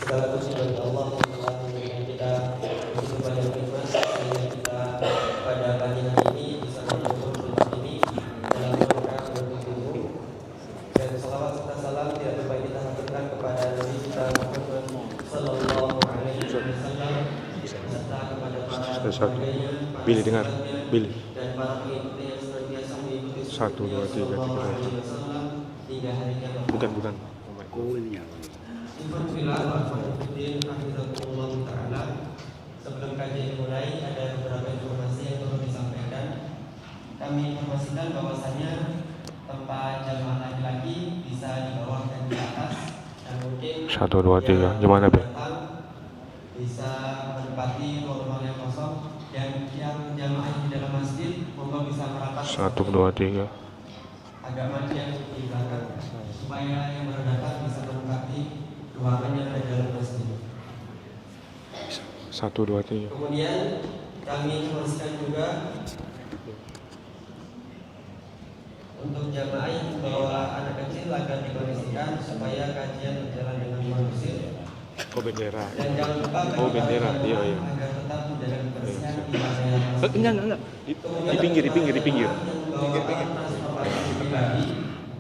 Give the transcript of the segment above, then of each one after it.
Segala puji bagi Allah yang telah memberikan kita begitu banyak nikmat sehingga kita pada pagi hari ini bisa berkumpul di tempat ini dalam rangka menuntut ilmu. Dan salawat serta salam tidak lupa kita haturkan kepada Nabi kita Muhammad Sallallahu Alaihi Wasallam serta kepada para keluarganya, para sahabatnya, dan para pengikutnya yang senantiasa mengikuti sunnahnya Sallallahu Alaihi Wasallam hingga hari kiamat. Bukan. Sebelum kajian dimulai, ada beberapa informasi yang perlu disampaikan. Kami informasikan bahwasanya tempat jamaah laki-laki bisa di bawah dan di atas, dan mungkin 1, 2, 3 gimana Be? bisa menempati ruang-ruang yang kosong, dan yang jamaah di dalam masjid monggo bisa merapat 1, 2, 3 agak maju yang di belakang supaya yang baru datang bisa menempati ruangan yang ada dalam masjid. 1, 2, 3. Kemudian kami informasikan juga untuk jamaah yang membawa anak kecil agar dikondisikan supaya kajian berjalan dengan kondusif. Oh bendera. Dan jangan lupa Oh bendera, iya. agar tetap menjaga kebersihan di area. Enggak. Di pinggir.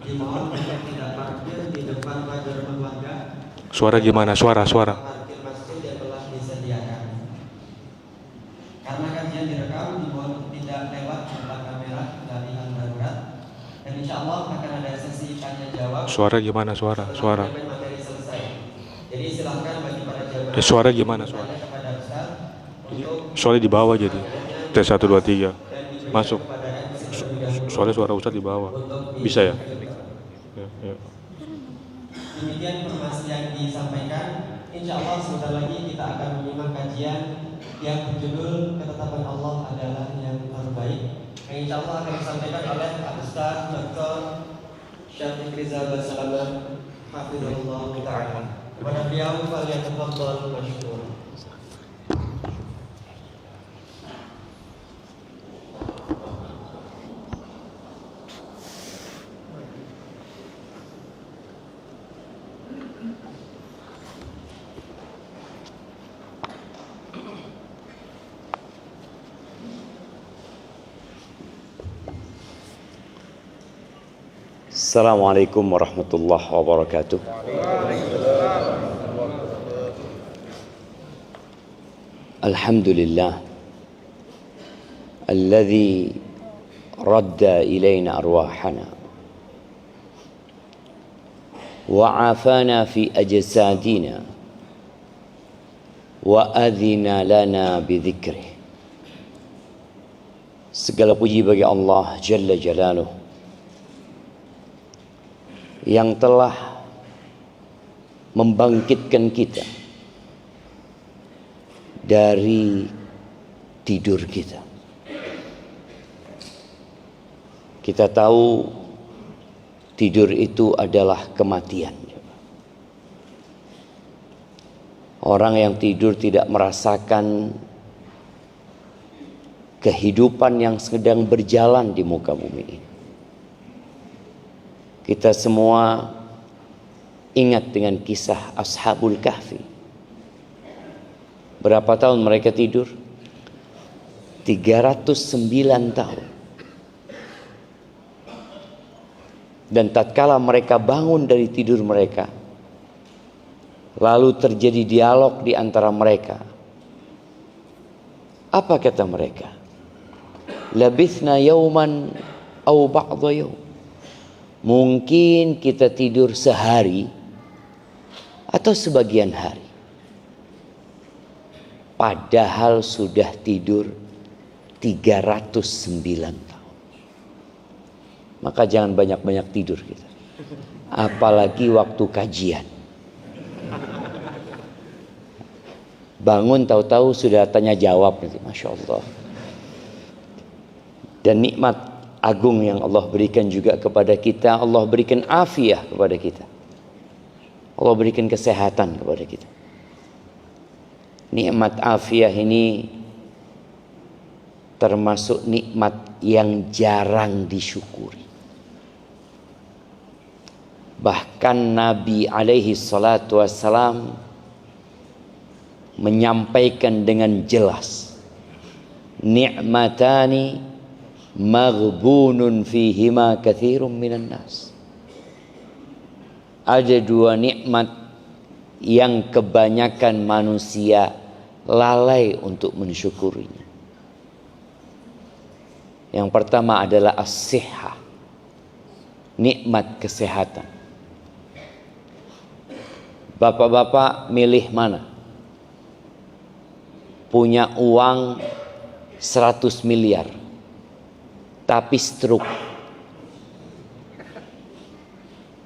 Dimohon untuk tidak parkir di depan pagar warga. Suara gimana? Suara. Parkir masjid yang telah disediakan. Karena kajian direkam, dimohon tidak lewat jumlah kamera dari hal darurat. Dan insya Allah akan ada sesi tanya jawab. Suara gimana? Suara. Materi selesai. Jadi silakan bagi para jamaah. Suara gimana? Suara. Kepada Ustaz untuk Soalnya di bawah jadi. Tes 1, 2, 3 masuk. Soalnya suara Ustaz di bawah. Bisa ya? Ya. Demikian informasi yang disampaikan. Insya Allah sebentar lagi kita akan menyimak kajian yang berjudul Ketetapan Allah adalah yang terbaik, yang insya Allah akan disampaikan oleh Ustaz Dr. Syafiq Rizal Basalamah Hafizullah Ta'ala. Kepada beliau falyatafadhal masykur. Assalamualaikum warahmatullahi wabarakatuh. Alhamdulillah alladzi radda ilaina arwahana wa afana fi ajsadina wa adhina lana bidzikrih. Segala puji bagi Allah Jalla Jalaluhu yang telah membangkitkan kita dari tidur kita. Kita tahu tidur itu adalah kematian. Orang yang tidur tidak merasakan kehidupan yang sedang berjalan di muka bumi ini. Kita semua ingat dengan kisah Ashabul Kahfi. Berapa tahun mereka tidur? 309 tahun. Dan tatkala mereka bangun dari tidur mereka, lalu terjadi dialog di antara mereka. Apa kata mereka? Labithna yauman au ba'dha yaum. Mungkin kita tidur sehari atau sebagian hari. Padahal sudah tidur 309 tahun. Maka jangan banyak-banyak tidur kita. Apalagi waktu kajian. Bangun tahu-tahu sudah tanya jawab nanti, Masya Allah. Dan nikmat agung yang Allah berikan juga kepada kita. Allah berikan afiah kepada kita. Allah berikan kesehatan kepada kita. Nikmat afiah ini termasuk nikmat yang jarang disyukuri. Bahkan Nabi alaihi salatu wassalam menyampaikan dengan jelas, ni'matani maghbunun fihima katsirun minan nas. Ada dua nikmat yang kebanyakan manusia lalai untuk mensyukurinya. Yang pertama adalah as-sihhah, nikmat kesehatan. Bapak-bapak milih mana? Punya uang 100 miliar tapi stroke,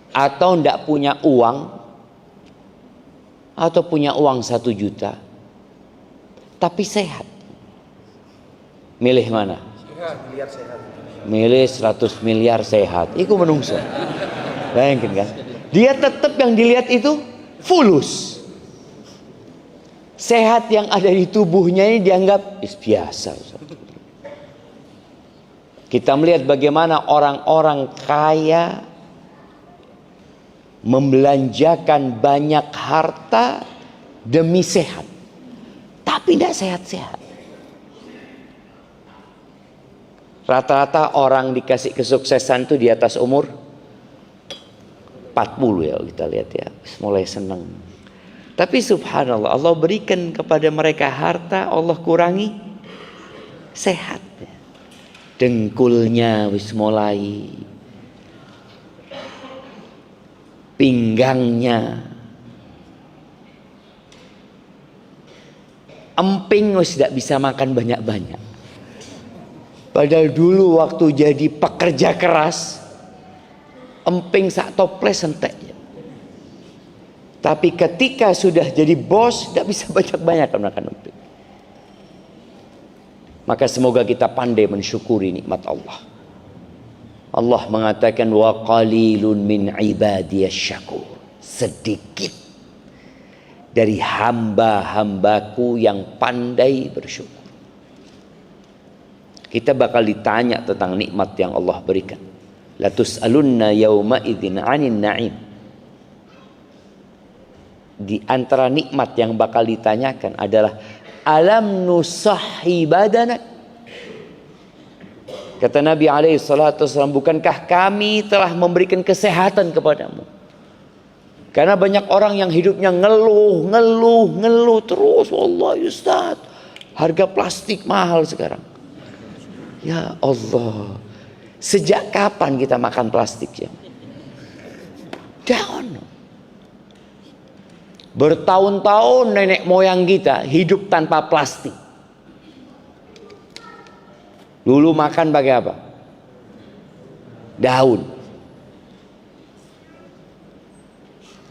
atau ndak punya uang, atau punya uang 1 juta tapi sehat? Milih mana? Milih 100 miliar sehat. Iku menungso. Bayangkan kan? Dia tetap yang dilihat itu fulus. Sehat yang ada di tubuhnya ini dianggap biasa. Kita melihat bagaimana orang-orang kaya membelanjakan banyak harta demi sehat, tapi tidak sehat-sehat. Rata-rata orang dikasih kesuksesan itu di atas umur 40 ya, kita lihat ya, mulai senang. Tapi subhanallah, Allah berikan kepada mereka harta, Allah kurangi sehat. Dengkulnya wis mulai, pinggangnya, emping wis tidak bisa makan banyak-banyak. Padahal dulu waktu jadi pekerja keras, emping sak toples entek. Tapi ketika sudah jadi bos, tidak bisa banyak-banyak makan emping. Maka semoga kita pandai mensyukuri nikmat Allah. Allah mengatakan wa qalilun min ibadiyasy syakur. Sedikit dari hamba-hambaku yang pandai bersyukur. Kita bakal ditanya tentang nikmat yang Allah berikan. La tus'alunna yauma idzin 'anil na'im. Di antara nikmat yang bakal ditanyakan adalah alam nusahhi badanak. Kata Nabi alaihi salatu wasallam, bukankah kami telah memberikan kesehatan kepadamu? Karena banyak orang yang hidupnya ngeluh terus. Wallahi Ustaz, harga plastik mahal sekarang. Ya Allah, sejak kapan kita makan plastik ya? Jangan. Bertahun-tahun nenek moyang kita hidup tanpa plastik. Dulu makan pakai apa? Daun.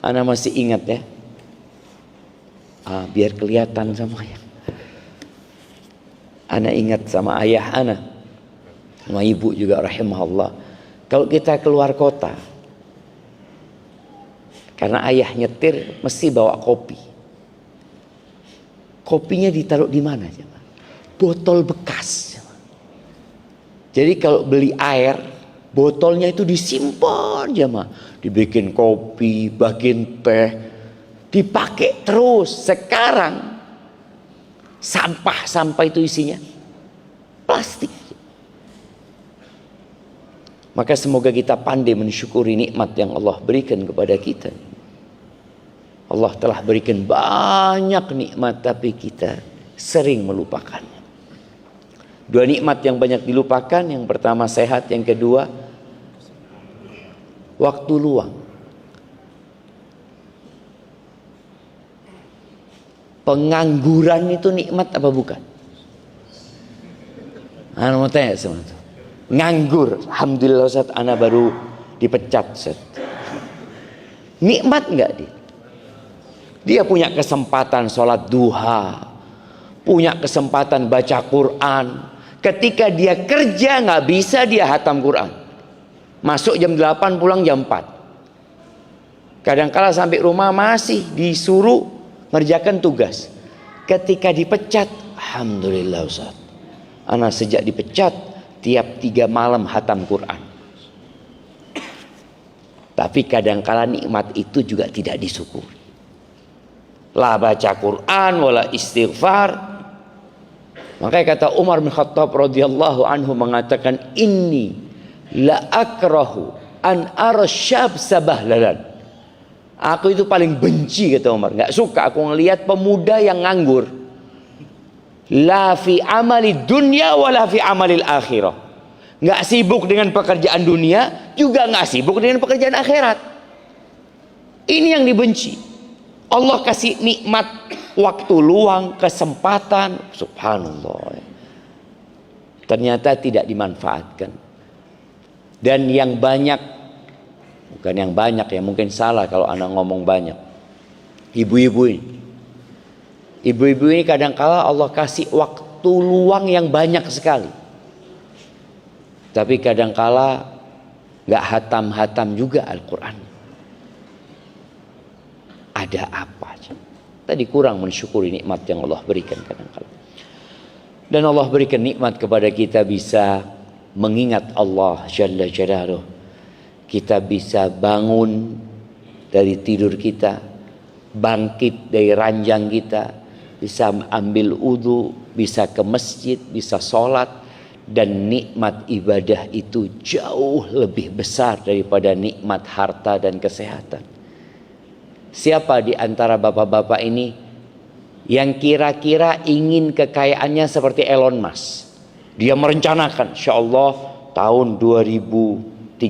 Ana masih ingat ya. Biar kelihatan sama ayah. Ana ingat sama ayah ana, sama ibu juga rahimahullah. Kalau kita keluar kota, karena ayah nyetir mesti bawa kopi. Kopinya ditaruh di mana? Botol bekas. Jadi kalau beli air, botolnya itu disimpan jemaah. Dibikin kopi, bikin teh, dipakai terus. Sekarang sampah itu isinya plastik. Maka semoga kita pandai mensyukuri nikmat yang Allah berikan kepada kita. Allah telah berikan banyak nikmat, tapi kita sering melupakannya. Dua nikmat yang banyak dilupakan, yang pertama sehat, yang kedua waktu luang. Pengangguran itu nikmat apa bukan? Ana mau tanya sama itu. Nganggur, alhamdulillah Ustaz, ana baru dipecat Ustaz. Nikmat enggak dia? Dia punya kesempatan sholat duha, punya kesempatan baca Quran. Ketika dia kerja nggak bisa dia hatam Quran. Masuk jam 8, pulang jam 4. Kadang-kala sampai rumah masih disuruh ngerjakan tugas. Ketika dipecat, alhamdulillah Ustaz, ana sejak dipecat tiap 3 malam hatam Quran. Tapi kadang-kala nikmat itu juga tidak disyukuri. La baca Quran, wala istighfar. Makanya kata Umar bin Khattab radhiyallahu anhu mengatakan, inni la akrahu an arsyab sabahlalan. Aku itu paling benci, kata Umar, nggak suka aku ngelihat pemuda yang nganggur. La fi amali dunya wala fi amalil akhirah. Nggak sibuk dengan pekerjaan dunia, juga nggak sibuk dengan pekerjaan akhirat. Ini yang dibenci. Allah kasih nikmat waktu luang, kesempatan, subhanallah, ternyata tidak dimanfaatkan. Dan yang banyak, bukan yang banyak ya, mungkin salah kalau anak ngomong banyak, ibu-ibu ini kadang-kala Allah kasih waktu luang yang banyak sekali, tapi kadang-kala nggak hatam-hatam juga Al-Quran. Ada apa aja? Tadi kurang mensyukuri nikmat yang Allah berikan kadang-kala. Dan Allah berikan nikmat kepada kita bisa mengingat Allah Jalla Jalaluh. Kita bisa bangun dari tidur kita, bangkit dari ranjang kita, bisa ambil wudu, bisa ke masjid, bisa sholat. Dan nikmat ibadah itu jauh lebih besar daripada nikmat harta dan kesehatan. Siapa di antara bapak-bapak ini yang kira-kira ingin kekayaannya seperti Elon Musk? Dia merencanakan, insya Allah tahun 2035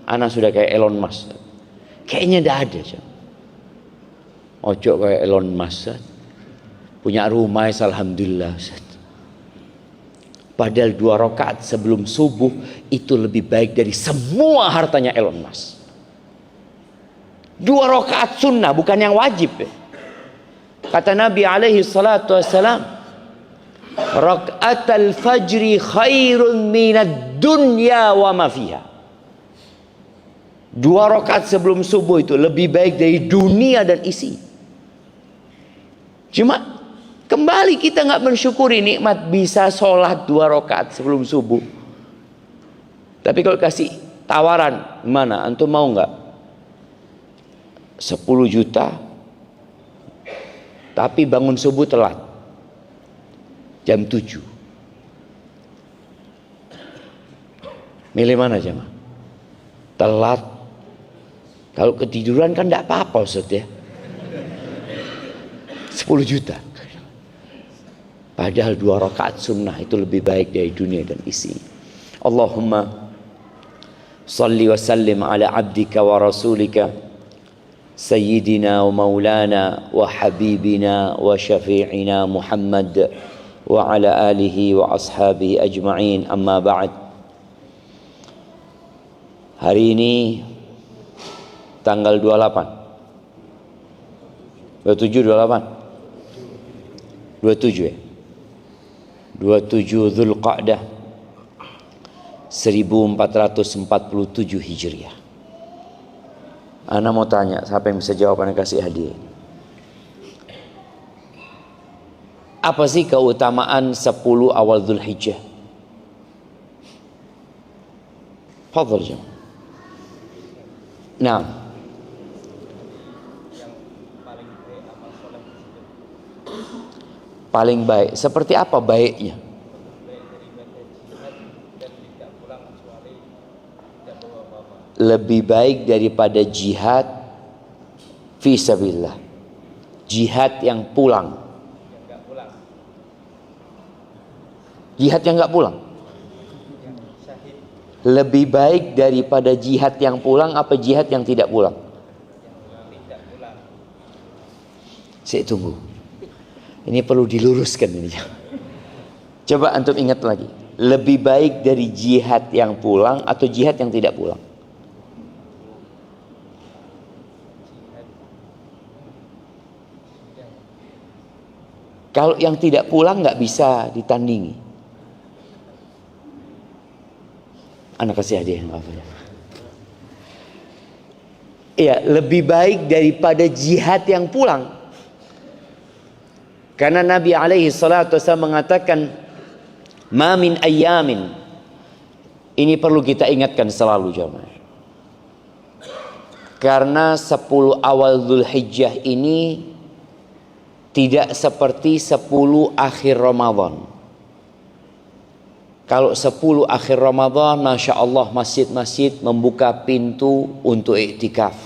anak sudah kayak Elon Musk. Kayaknya tidak ada. Ojo kayak Elon Musk. Punya rumah, alhamdulillah. Padahal 2 rakaat sebelum subuh itu lebih baik dari semua hartanya Elon Musk. 2 rakaat sunnah, bukan yang wajib. Kata Nabi alaihi salatu wassalam, rakaatul fajri khairun minad dunya wa ma fiha. 2 rakaat sebelum subuh itu lebih baik dari dunia dan isi. Cuma kembali kita nggak mensyukuri nikmat bisa sholat 2 rakaat sebelum subuh. Tapi kalau kasih tawaran, mana antum mau nggak? 10 juta tapi bangun subuh telat jam 7. Milih mana jemaah? Telat. Kalau ketiduran kan tidak apa-apa Ustaz ya. 10 juta. Padahal 2 rakaat sunnah itu lebih baik dari dunia dan isi. Allahumma salli wa sallim ala abdika wa rasulika سيدنا ومولانا وحبيبنا وشفيعنا محمد وعلى آله وأصحابه أجمعين أما بعد. Hari ini tanggal 28 27 ya 27 Dzulqa'dah 1447 Hijriah. Ana mau tanya, siapa yang bisa jawab, ana kasih hadiah. Apa sih keutamaan 10 awal Dzulhijjah? Fadhal jemaah. Nah, paling baik. Seperti apa baiknya? Lebih baik daripada jihad fi sabilillah. Jihad yang pulang. Jihad yang enggak pulang. Lebih baik daripada jihad yang pulang apa jihad yang tidak pulang? Saya tunggu. Ini perlu diluruskan ini. Coba antum ingat lagi. Lebih baik dari jihad yang pulang atau jihad yang tidak pulang? Kalau yang tidak pulang nggak bisa ditandingi. Anak kasih hadiah apa ya? Iya, lebih baik daripada jihad yang pulang. Karena Nabi alaihi salatu wasallam mengatakan, "Ma min ayyamin." Ini perlu kita ingatkan selalu jemaah. Karena 10 awal Dzulhijjah ini Tidak seperti 10 akhir Ramadan. Kalau 10 akhir Ramadan, Masya Allah, masjid-masjid membuka pintu untuk iktikaf.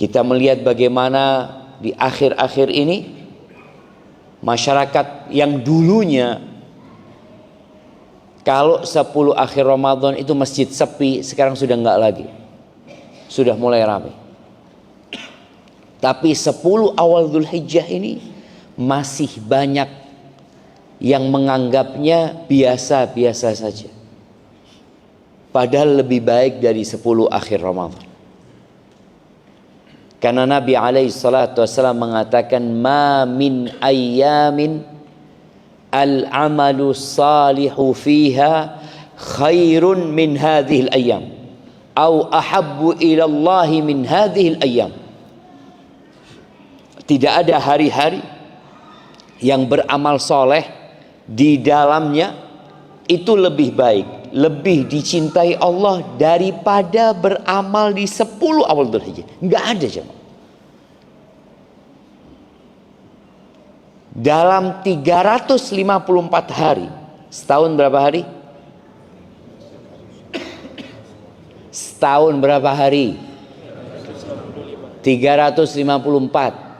Kita melihat bagaimana di akhir-akhir ini masyarakat yang dulunya kalau 10 akhir Ramadan itu masjid sepi, sekarang sudah enggak lagi. Sudah mulai ramai. Tapi 10 awal Dzulhijjah ini masih banyak yang menganggapnya biasa-biasa saja. Padahal lebih baik dari 10 akhir Ramadan. Karena Nabi SAW mengatakan, ma min ayyamin al-amalu salihu fiha khairun min hadhil ayyam au ahabbu ila Allah min hadhil ayyam. Tidak ada hari-hari yang beramal soleh di dalamnya itu lebih baik, lebih dicintai Allah daripada beramal di 10 awal Dzulhijjah. Enggak ada jemaah. Dalam 354 hari, setahun berapa hari? Setahun berapa hari? 354.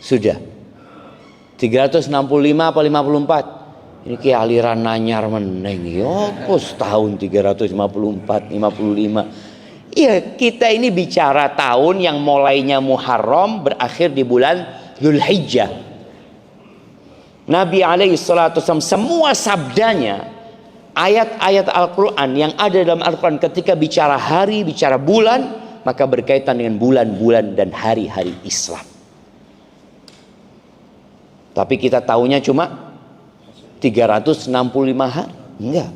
Sudah 365 apa 54? Ini kayak aliran nanyar meneng. Yo, setahun 354, 55. Iya, kita ini bicara tahun yang mulainya Muharram berakhir di bulan Dzulhijjah. Nabi SAW semua sabdanya, ayat-ayat Al-Quran yang ada dalam Al-Quran ketika bicara hari, bicara bulan, maka berkaitan dengan bulan-bulan dan hari-hari Islam. Tapi kita tahunya cuma 365 hari. Enggak.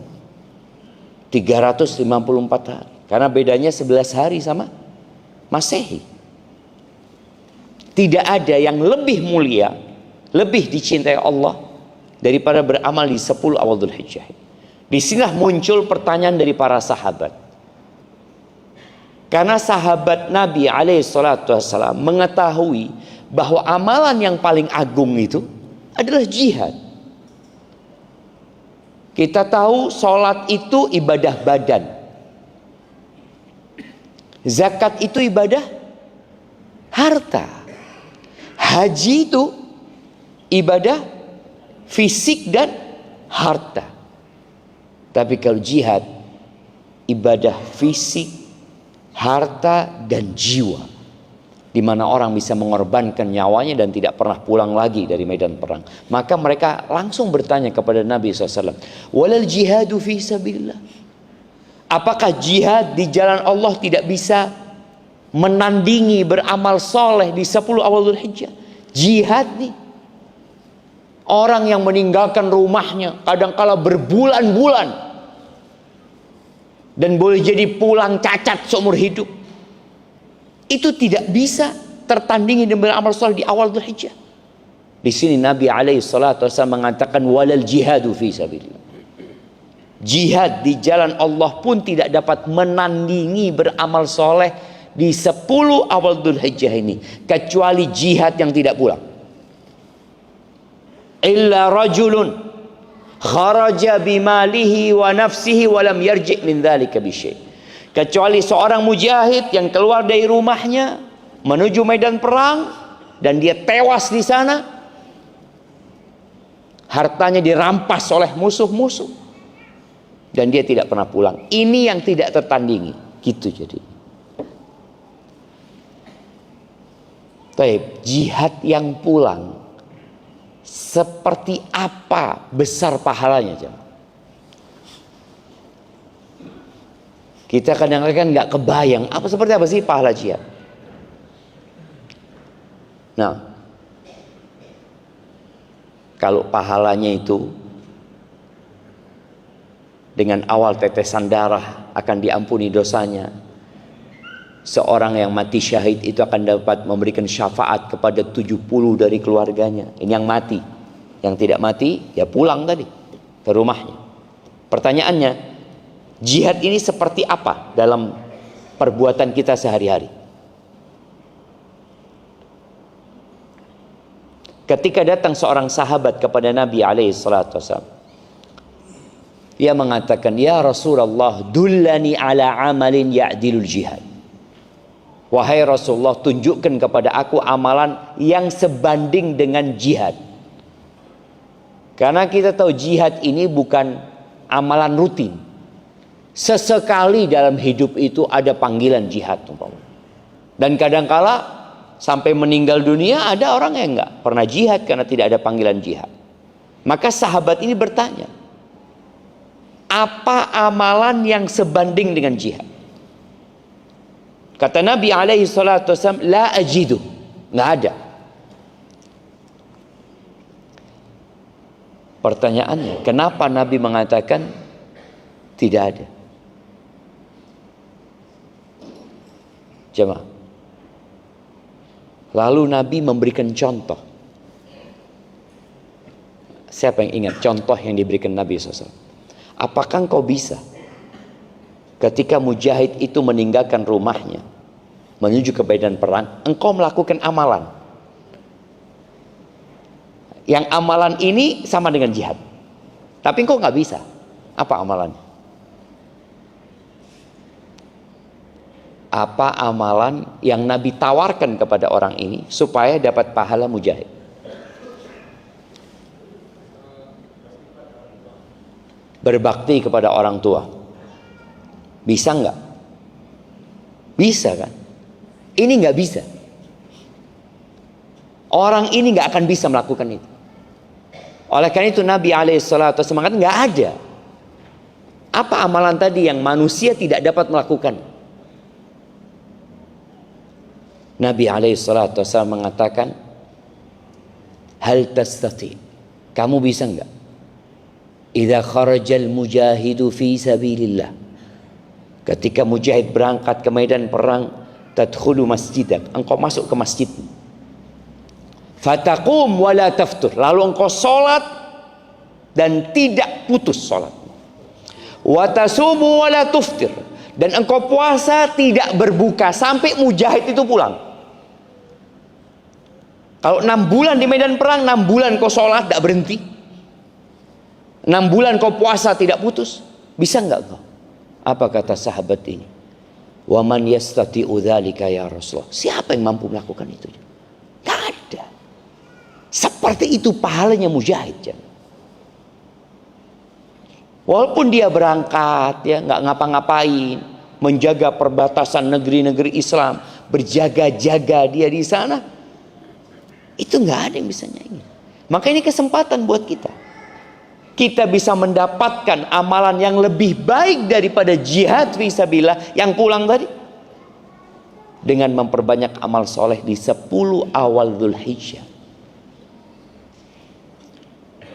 354 hari. Karena bedanya 11 hari sama Masehi. Tidak ada yang lebih mulia, lebih dicintai Allah daripada beramal di 10 awal Dzulhijjah. Disinilah muncul pertanyaan dari para sahabat. Karena sahabat Nabi SAW mengetahui bahwa amalan yang paling agung itu adalah jihad. Kita tahu sholat itu ibadah badan, zakat itu ibadah harta, haji itu ibadah fisik dan harta. Tapi kalau jihad, ibadah fisik, harta dan jiwa, di mana orang bisa mengorbankan nyawanya dan tidak pernah pulang lagi dari medan perang. Maka mereka langsung bertanya kepada Nabi SAW, walal jihadu fi sabilillah. Apakah jihad di jalan Allah tidak bisa menandingi beramal soleh di 10 awal Dzulhijjah? Jihad nih, orang yang meninggalkan rumahnya kadangkala berbulan-bulan dan boleh jadi pulang cacat seumur hidup, itu tidak bisa tertandingi dengan beramal soleh di awal Dzulhijjah. Di sini Nabi SAW mengatakan walal jihadu fi sabilillah. Jihad di jalan Allah pun tidak dapat menandingi beramal soleh di 10 awal Dzulhijjah ini, kecuali jihad yang tidak pulang. Illa rajulun kharaja bimalihi wa nafsihi wa lam yarji' min dzalika bi syai'. Kecuali seorang mujahid yang keluar dari rumahnya menuju medan perang dan dia tewas di sana, hartanya dirampas oleh musuh-musuh dan dia tidak pernah pulang. Ini yang tidak tertandingi. Gitu jadi. Baik, jihad yang pulang seperti apa besar pahalanya, jemaah? Kita kadang-kadang nggak kebayang seperti apa sih pahala jihad. Nah, kalau pahalanya itu dengan awal tetesan darah akan diampuni dosanya, seorang yang mati syahid itu akan dapat memberikan syafaat kepada 70 dari keluarganya. Ini yang mati. Yang tidak mati ya pulang tadi ke rumahnya. Pertanyaannya, jihad ini seperti apa dalam perbuatan kita sehari-hari? Ketika datang seorang sahabat kepada Nabi SAW, dia mengatakan, "Ya Rasulullah, dullani ala amalin ya'dilul jihad." Wahai Rasulullah, tunjukkan kepada aku amalan yang sebanding dengan jihad. Karena kita tahu jihad ini bukan amalan rutin. Sesekali dalam hidup itu ada panggilan jihad. Dan kadangkala sampai meninggal dunia ada orang yang enggak pernah jihad karena tidak ada panggilan jihad. Maka sahabat ini bertanya, apa amalan yang sebanding dengan jihad? Kata Nabi alaihi salatu wasallam, la ajidu, enggak ada. Pertanyaannya, kenapa Nabi mengatakan tidak ada? Jemaah. Lalu Nabi memberikan contoh. Siapa yang ingat contoh yang diberikan Nabi SAW? Apakah engkau bisa ketika mujahid itu meninggalkan rumahnya menuju ke medan perang, engkau melakukan amalan yang amalan ini sama dengan jihad, tapi engkau nggak bisa? Apa amalannya? Apa amalan yang Nabi tawarkan kepada orang ini supaya dapat pahala mujahid? Berbakti kepada orang tua. Bisa nggak? Bisa kan? Ini nggak bisa. Orang ini nggak akan bisa melakukan itu. Oleh karena itu Nabi alaihissalatu wassalam mengatakan nggak ada. Apa amalan tadi yang manusia tidak dapat melakukan? Nabi alaihissalatu wassalam mengatakan, hal tastati, kamu bisa enggak? Idza kharajal mujahidu fi sabilillah, ketika mujahid berangkat ke medan perang, tadkhulu masjidak, engkau masuk ke masjid, fataqum wala taftur, lalu engkau salat dan tidak putus salat, wa tasumu wala tuftir, dan engkau puasa tidak berbuka sampai mujahid itu pulang. Kalau 6 bulan di medan perang, 6 bulan kau sholat tidak berhenti, 6 bulan kau puasa tidak putus, bisa enggak kau? Apa kata sahabat ini? Wa man yastati'u dzalika ya Rasulullah. Siapa yang mampu melakukan itu? Tidak ada. Seperti itu pahalanya mujahid. Walaupun dia berangkat, ya nggak ngapa-ngapain, menjaga perbatasan negeri-negeri Islam, berjaga-jaga dia di sana, itu nggak ada yang bisa nyanyi. Maka ini kesempatan buat kita. Kita bisa mendapatkan amalan yang lebih baik daripada jihad fisabilillah yang pulang tadi, dengan memperbanyak amal soleh di 10 awal Dzulhijjah.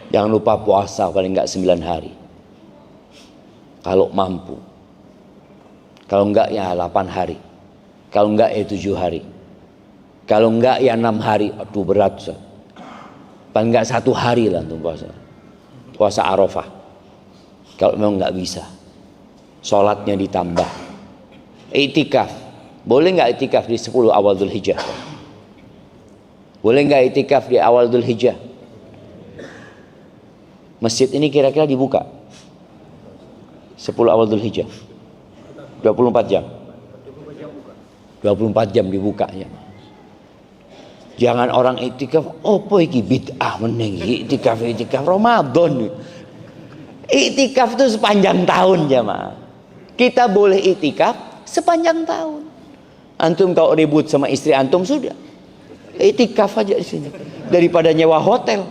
Jangan lupa puasa paling nggak 9 hari. Kalau mampu. Kalau enggak ya 8 hari. Kalau enggak ya 7 hari. Kalau enggak ya 6 hari. Aduh berat. Paling enggak 1 hari lah untuk puasa. Puasa Arafah. Kalau memang enggak bisa, sholatnya ditambah. Iktikaf. Boleh enggak iktikaf di 10 awal Dzulhijjah? Boleh enggak iktikaf di awal Dzulhijjah? Masjid ini kira-kira dibuka 10 awal Dzulhijjah 24 jam 24 jam dibukanya. Jangan orang iktikaf, opo iki bid'ah meneng iktikaf Ramadan. Iktikaf itu sepanjang tahun jemaah. Kita boleh iktikaf sepanjang tahun. Antum kalau ribut sama istri antum sudah, iktikaf aja di sini daripada nyewa hotel.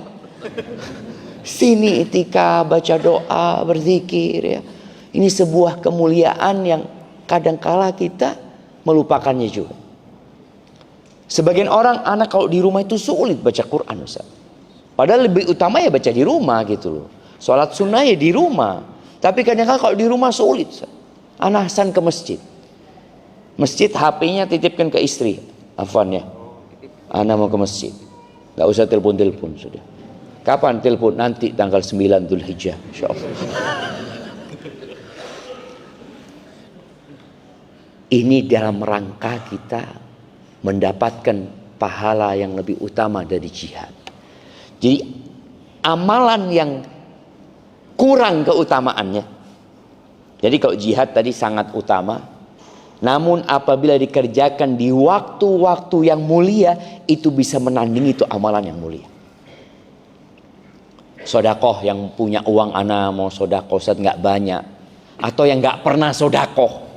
Sini iktikaf, baca doa, berzikir ya. Ini sebuah kemuliaan yang kadangkala kita melupakannya juga. Sebagian orang anak kalau di rumah itu sulit baca Quran, Ustaz. Padahal lebih utama ya baca di rumah gitu loh. Sholat sunnah ya di rumah. Tapi kadang-kadang kalau di rumah sulit, Ustaz. Anak Hasan ke masjid. Masjid HP-nya titipkan ke istri. Afwan ya. Anak mau ke masjid. Gak usah telepon-telepon sudah. Kapan telepon? Nanti tanggal 9 Dzulhijjah, insyaallah. Ini dalam rangka kita mendapatkan pahala yang lebih utama dari jihad. Jadi amalan yang kurang keutamaannya. Jadi kalau jihad tadi sangat utama, namun apabila dikerjakan di waktu-waktu yang mulia, itu bisa menandingi itu amalan yang mulia. Sodakoh, yang punya uang ana mau sodakoh, Ustaz nggak banyak, atau yang nggak pernah sodakoh,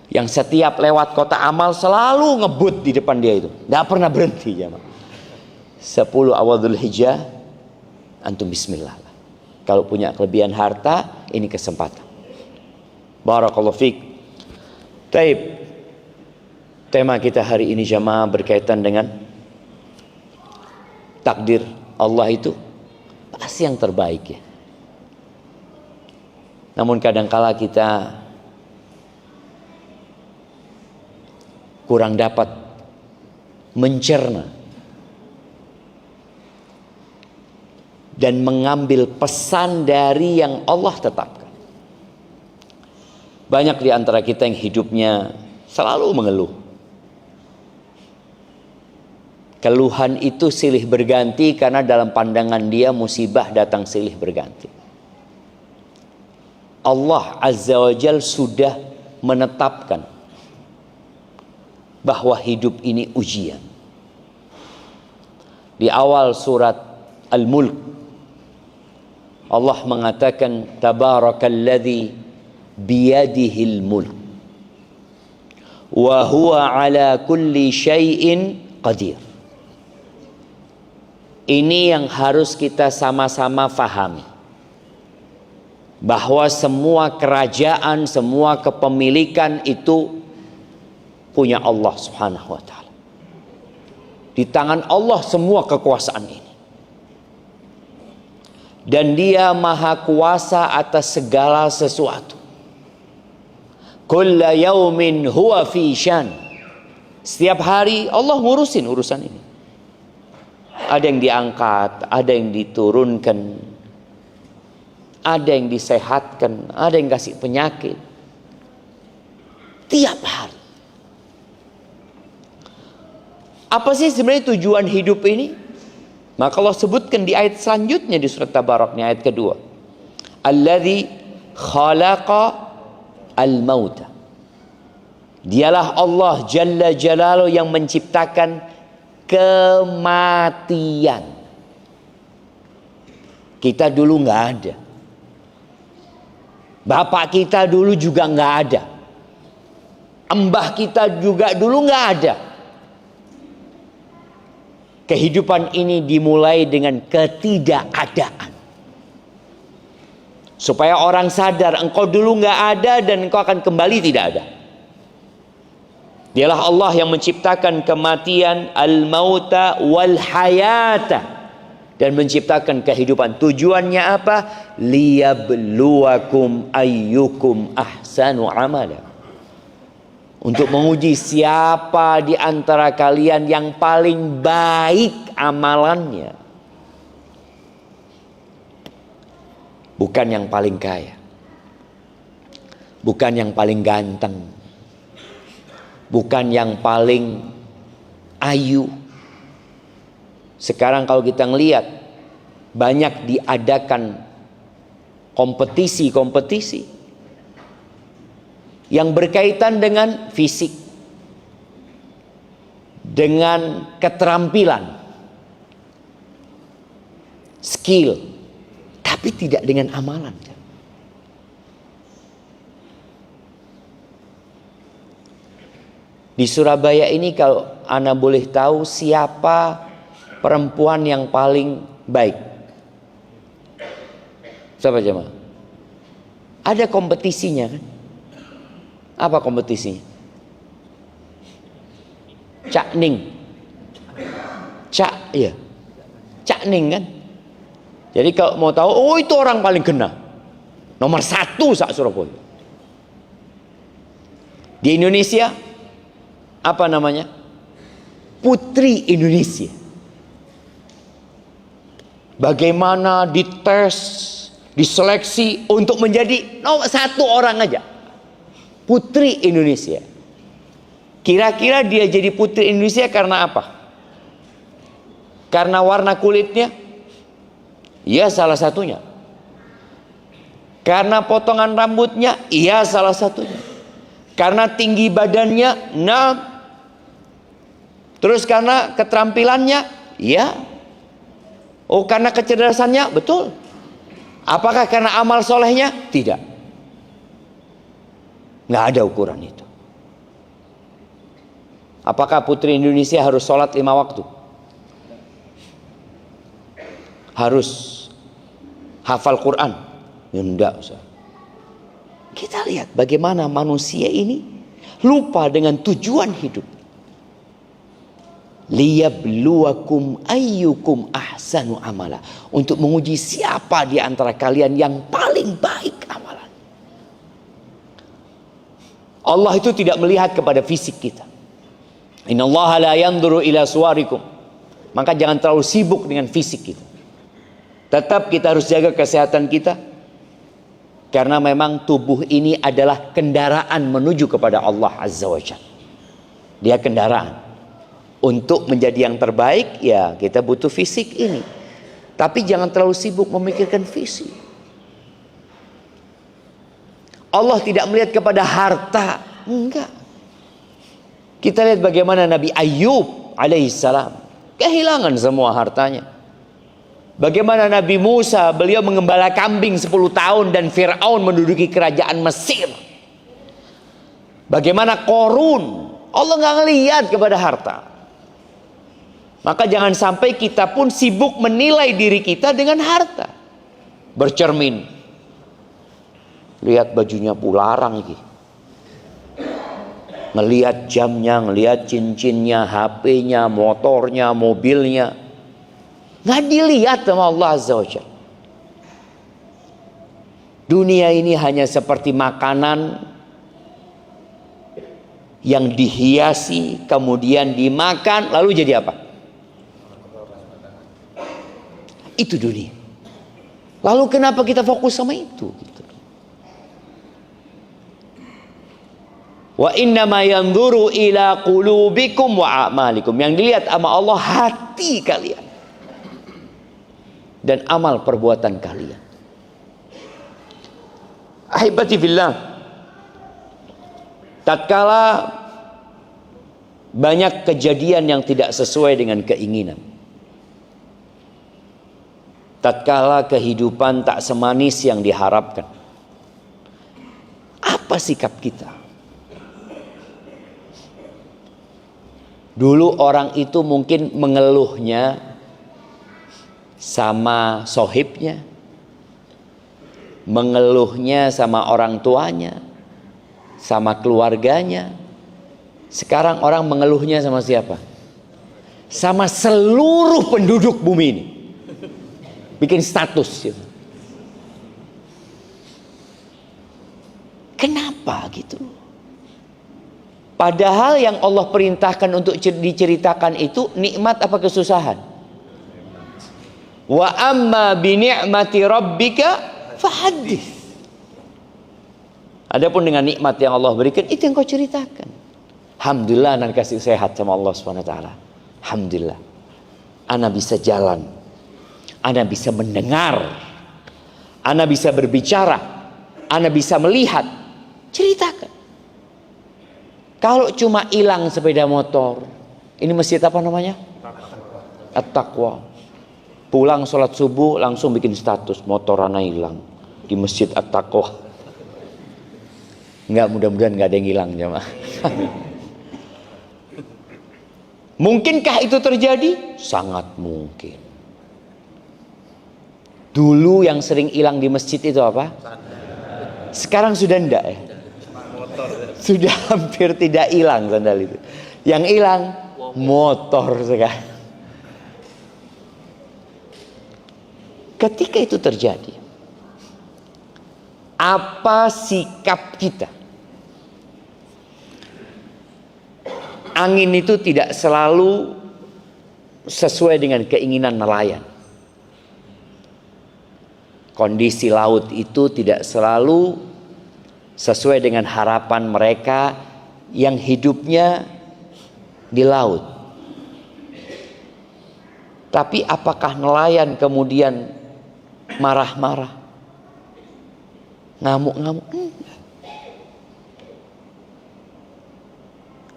yang setiap lewat kota amal selalu ngebut di depan dia itu, nggak pernah berhenti ya. 10 awal Dzulhijjah, antum bismillah. Kalau punya kelebihan harta, ini kesempatan. Barakallahu fiik. Taib. Tema kita hari ini jamaah berkaitan dengan takdir Allah itu pasti yang terbaik ya. Namun kadangkala kita kurang dapat mencerna dan mengambil pesan dari yang Allah tetapkan. Banyak di antara kita yang hidupnya selalu mengeluh. Keluhan itu silih berganti karena dalam pandangan dia musibah datang silih berganti. Allah Azza wa Jalla sudah menetapkan bahwa hidup ini ujian. Di awal surat Al-Mulk Allah mengatakan tabarakalladzi biyadihil mulk wa huwa ala kulli syai'in qadir. Ini yang harus kita sama-sama fahami, bahwa semua kerajaan, semua kepemilikan itu punya Allah Subhanahu wa taala. Di tangan Allah semua kekuasaan ini. Dan dia maha kuasa atas segala sesuatu. Kulla yaumin huwa fi syan. Setiap hari Allah ngurusin urusan ini. Ada yang diangkat, ada yang diturunkan, ada yang disehatkan, ada yang kasih penyakit. Tiap hari. Apa sih sebenarnya tujuan hidup ini? Maka Allah sebutkan di ayat selanjutnya di surat Tabarak, ayat kedua. Alladzi khalaqa al-mauta. Dialah Allah Jalla Jalaluhu yang menciptakan kematian. Kita dulu nggak ada. Bapak kita dulu juga nggak ada. Embah kita juga dulu nggak ada. Kehidupan ini dimulai dengan ketidakadaan. Supaya orang sadar engkau dulu nggak ada dan engkau akan kembali tidak ada. Dialah Allah yang menciptakan kematian, al-mauta wal hayata, dan menciptakan kehidupan. Tujuannya apa? Liyabluwakum ayyukum ahsanu amala. Untuk menguji siapa di antara kalian yang paling baik amalannya. Bukan yang paling kaya, bukan yang paling ganteng, bukan yang paling ayu. Sekarang kalau kita ngelihat banyak diadakan kompetisi-kompetisi yang berkaitan dengan fisik, dengan keterampilan, skill, tapi tidak dengan amalan. Di Surabaya ini kalau Ana boleh tahu siapa perempuan yang paling baik? Siapa jemaah? Ada kompetisinya kan? Apa kompetisinya? Cak Ning. Cak, ya. Cak Ning kan? Jadi kalau mau tahu, oh itu orang paling kena. Nomor 1 sak Surabaya. Di Indonesia, apa namanya? Putri Indonesia. Bagaimana dites, diseleksi untuk menjadi nomor 1 orang aja. Putri Indonesia. Kira-kira dia jadi putri Indonesia karena apa? Karena warna kulitnya? Ya, salah satunya. Karena potongan rambutnya? Iya, salah satunya. Karena tinggi badannya? Nah. Terus karena keterampilannya? Iya. Oh, karena kecerdasannya? Betul. Apakah karena amal solehnya? Tidak. Nggak ada ukuran itu. Apakah putri Indonesia harus sholat 5 waktu? Harus hafal Quran? Ya enggak, Ustaz. Kita lihat bagaimana manusia ini lupa dengan tujuan hidup. Liyabluwakum ayyukum ahsanu amala. Untuk menguji siapa di antara kalian yang paling baik amalan. Allah itu tidak melihat kepada fisik kita. Innallaha la yanzuru ila suwarikum. Maka jangan terlalu sibuk dengan fisik kita. Tetap kita harus jaga kesehatan kita. Karena memang tubuh ini adalah kendaraan menuju kepada Allah Azza wa Jalla. Dia kendaraan. Untuk menjadi yang terbaik, ya kita butuh fisik ini. Tapi jangan terlalu sibuk memikirkan fisik. Allah tidak melihat kepada harta. Enggak. Kita lihat bagaimana Nabi Ayub alaihissalam. Kehilangan semua hartanya. Bagaimana Nabi Musa, beliau mengembala kambing 10 tahun dan Fir'aun menduduki kerajaan Mesir. Bagaimana Korun, Allah nggak ngelihat kepada harta. Maka jangan sampai kita pun sibuk menilai diri kita dengan harta. Bercermin. Lihat bajunya pularang ini. Ngelihat jamnya, ngelihat cincinnya, HP-nya, motornya, mobilnya. Nggak dilihat sama Allah Azza wa Jalla. Dunia ini hanya seperti makanan yang dihiasi, kemudian dimakan, lalu jadi apa? Itu dunia. Lalu kenapa kita fokus sama itu? Wa innama yanzuru ila qulubikum wa a'malikum. Yang dilihat sama Allah hati kalian dan amal perbuatan kalian. Ahibati fillah, tatkala banyak kejadian yang tidak sesuai dengan keinginan, tatkala kehidupan tak semanis yang diharapkan, apa sikap kita? Dulu orang itu mungkin mengeluhnya sama sohibnya, mengeluhnya sama orang tuanya, sama keluarganya. Sekarang orang mengeluhnya sama siapa? Sama seluruh penduduk bumi ini. Bikin status gitu. Kenapa gitu? Padahal yang Allah perintahkan untuk diceritakan itu nikmat apa kesusahan? Wa amma bi ni'mati rabbika fahaddits. Adapun dengan nikmat yang Allah berikan, itu yang kau ceritakan. Alhamdulillah ana kasih sehat sama Allah Subhanahu wa taala. Alhamdulillah. Ana bisa jalan. Ana bisa mendengar. Ana bisa berbicara. Ana bisa melihat. Ceritakan. Kalau cuma hilang sepeda motor, ini masjid apa namanya? At-Taqwa. Pulang sholat subuh langsung bikin status motor ana hilang di masjid At-Taqwa. Enggak, mudah-mudahan enggak ada yang hilang jemaah. Mungkinkah itu terjadi? Sangat mungkin. Dulu yang sering hilang di masjid itu apa? Sekarang sudah enggak ya? Sudah hampir tidak hilang sandal itu. Yang hilang motor sekarang. Ketika itu terjadi, apa sikap kita? Angin itu tidak selalu sesuai dengan keinginan nelayan. Kondisi laut itu tidak selalu sesuai dengan harapan mereka yang hidupnya di laut. Tapi apakah nelayan kemudian marah-marah, ngamuk-ngamuk?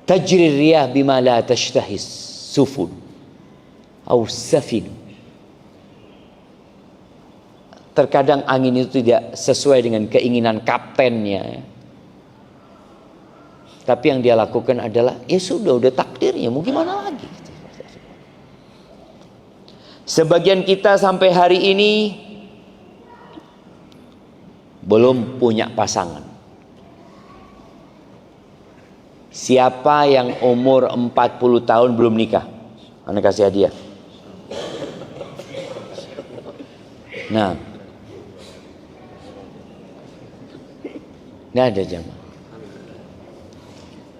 Tajri riyah bima la tashtahis sufun atau safin. Terkadang angin itu tidak sesuai dengan keinginan kaptennya. Tapi yang dia lakukan adalah, ya sudah, udah takdirnya, mau gimana lagi? Sebagian kita sampai hari ini belum punya pasangan. Siapa yang umur 40 tahun belum nikah? Anda kasih hadiah. Nah, nggak ada jamaah.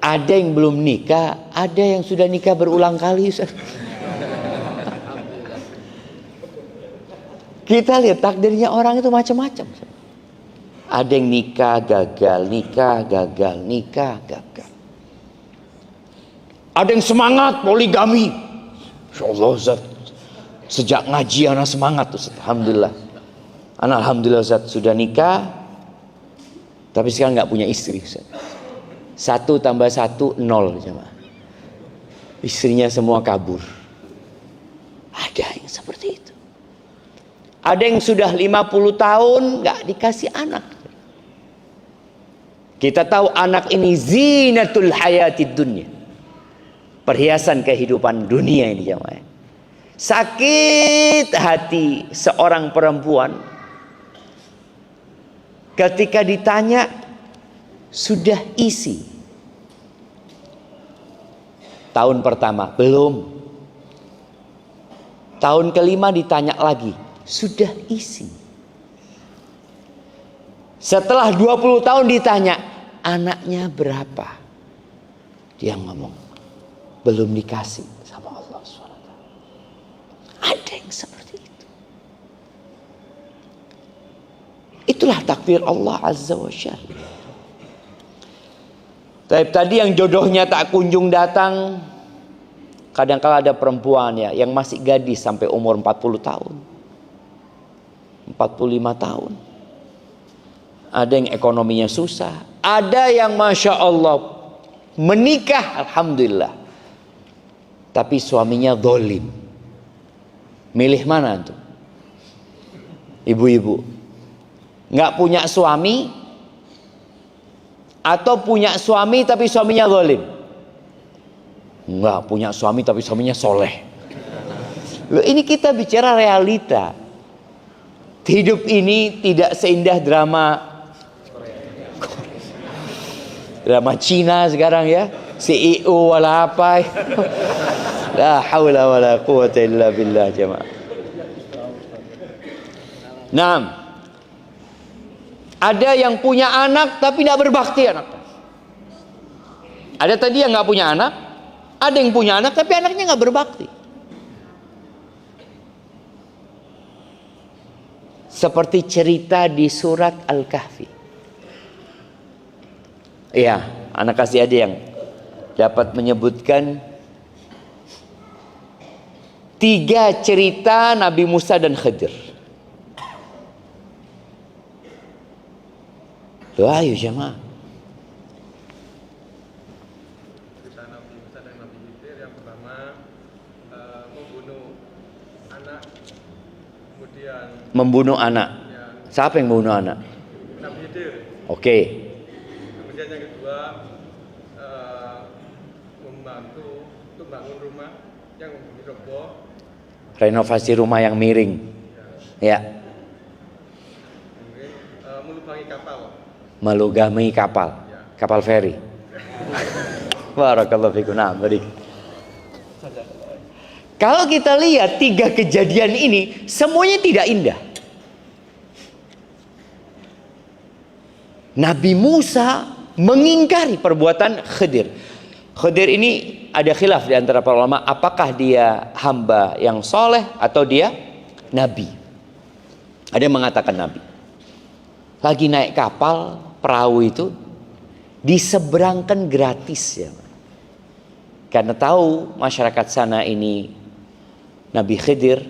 Ada yang belum nikah, ada yang sudah nikah berulang kali. Kita lihat takdirnya orang itu macam-macam. Ada yang nikah gagal, nikah gagal, nikah gagal. Ada yang semangat poligami. Insyaallah Ustaz, sejak ngaji anak semangat Ustaz. Alhamdulillah. Anak alhamdulillah Ustaz sudah nikah, tapi sekarang nggak punya istri Ustaz. 1 tambah 1 0 jemaah. Istrinya semua kabur. Ada yang seperti itu. Ada yang sudah 50 tahun nggak dikasih anak. Kita tahu anak ini zinatul hayatid dunya, perhiasan kehidupan dunia ini jemaah. Sakit hati seorang perempuan ketika ditanya sudah isi. Tahun pertama belum. Tahun kelima ditanya lagi, sudah isi. Setelah 20 tahun ditanya, anaknya berapa? Dia ngomong, belum dikasih sama Allah SWT. Ada yang seperti itu. Itulah takdir Allah Azza wa Jalla. Tadi yang jodohnya tak kunjung datang, kadang-kala ada perempuan ya yang masih gadis sampai umur 40 tahun, 45 tahun. Ada yang ekonominya susah, ada yang Masya Allah menikah Alhamdulillah, tapi suaminya zalim. Milih mana tuh? Ibu-ibu nggak punya suami, atau punya suami tapi suaminya zalim? Enggak, punya suami tapi suaminya soleh. Loh, ini kita bicara realita. Hidup ini tidak seindah drama Cina sekarang ya. CEO wala apa. La haula wala quwata illa billah jemaah. Nah, ada yang punya anak tapi tidak berbakti anaknya. Ada tadi yang nggak punya anak, ada yang punya anak tapi anaknya nggak berbakti. Seperti cerita di surat Al-Kahfi. Iya, anak kasih ada yang dapat menyebutkan 3 cerita Nabi Musa dan Khidir. Tuh, ayo jemaah. Cerita Nabi Musa dan Nabi Khidir yang pertama membunuh anak, kemudian Membunuh anak. ya, Siapa yang membunuh anak? Nabi Khidir. Oke. Kemudian yang kedua membantu untuk bangun rumah yang diroboh. Renovasi rumah yang miring. Ya. Kemudian melubangi kapal. Melugami kapal. Kapal feri. Barakallahu fikum. Nah, baik. Kalau kita lihat 3 kejadian ini, semuanya tidak indah. Nabi Musa mengingkari perbuatan Khidir. Khidir ini ada khilaf di antara para ulama, apakah dia hamba yang soleh atau dia nabi. Ada yang mengatakan nabi. Lagi naik kapal, perahu itu diseberangkan gratis ya. Karena tahu masyarakat sana ini Nabi Khidir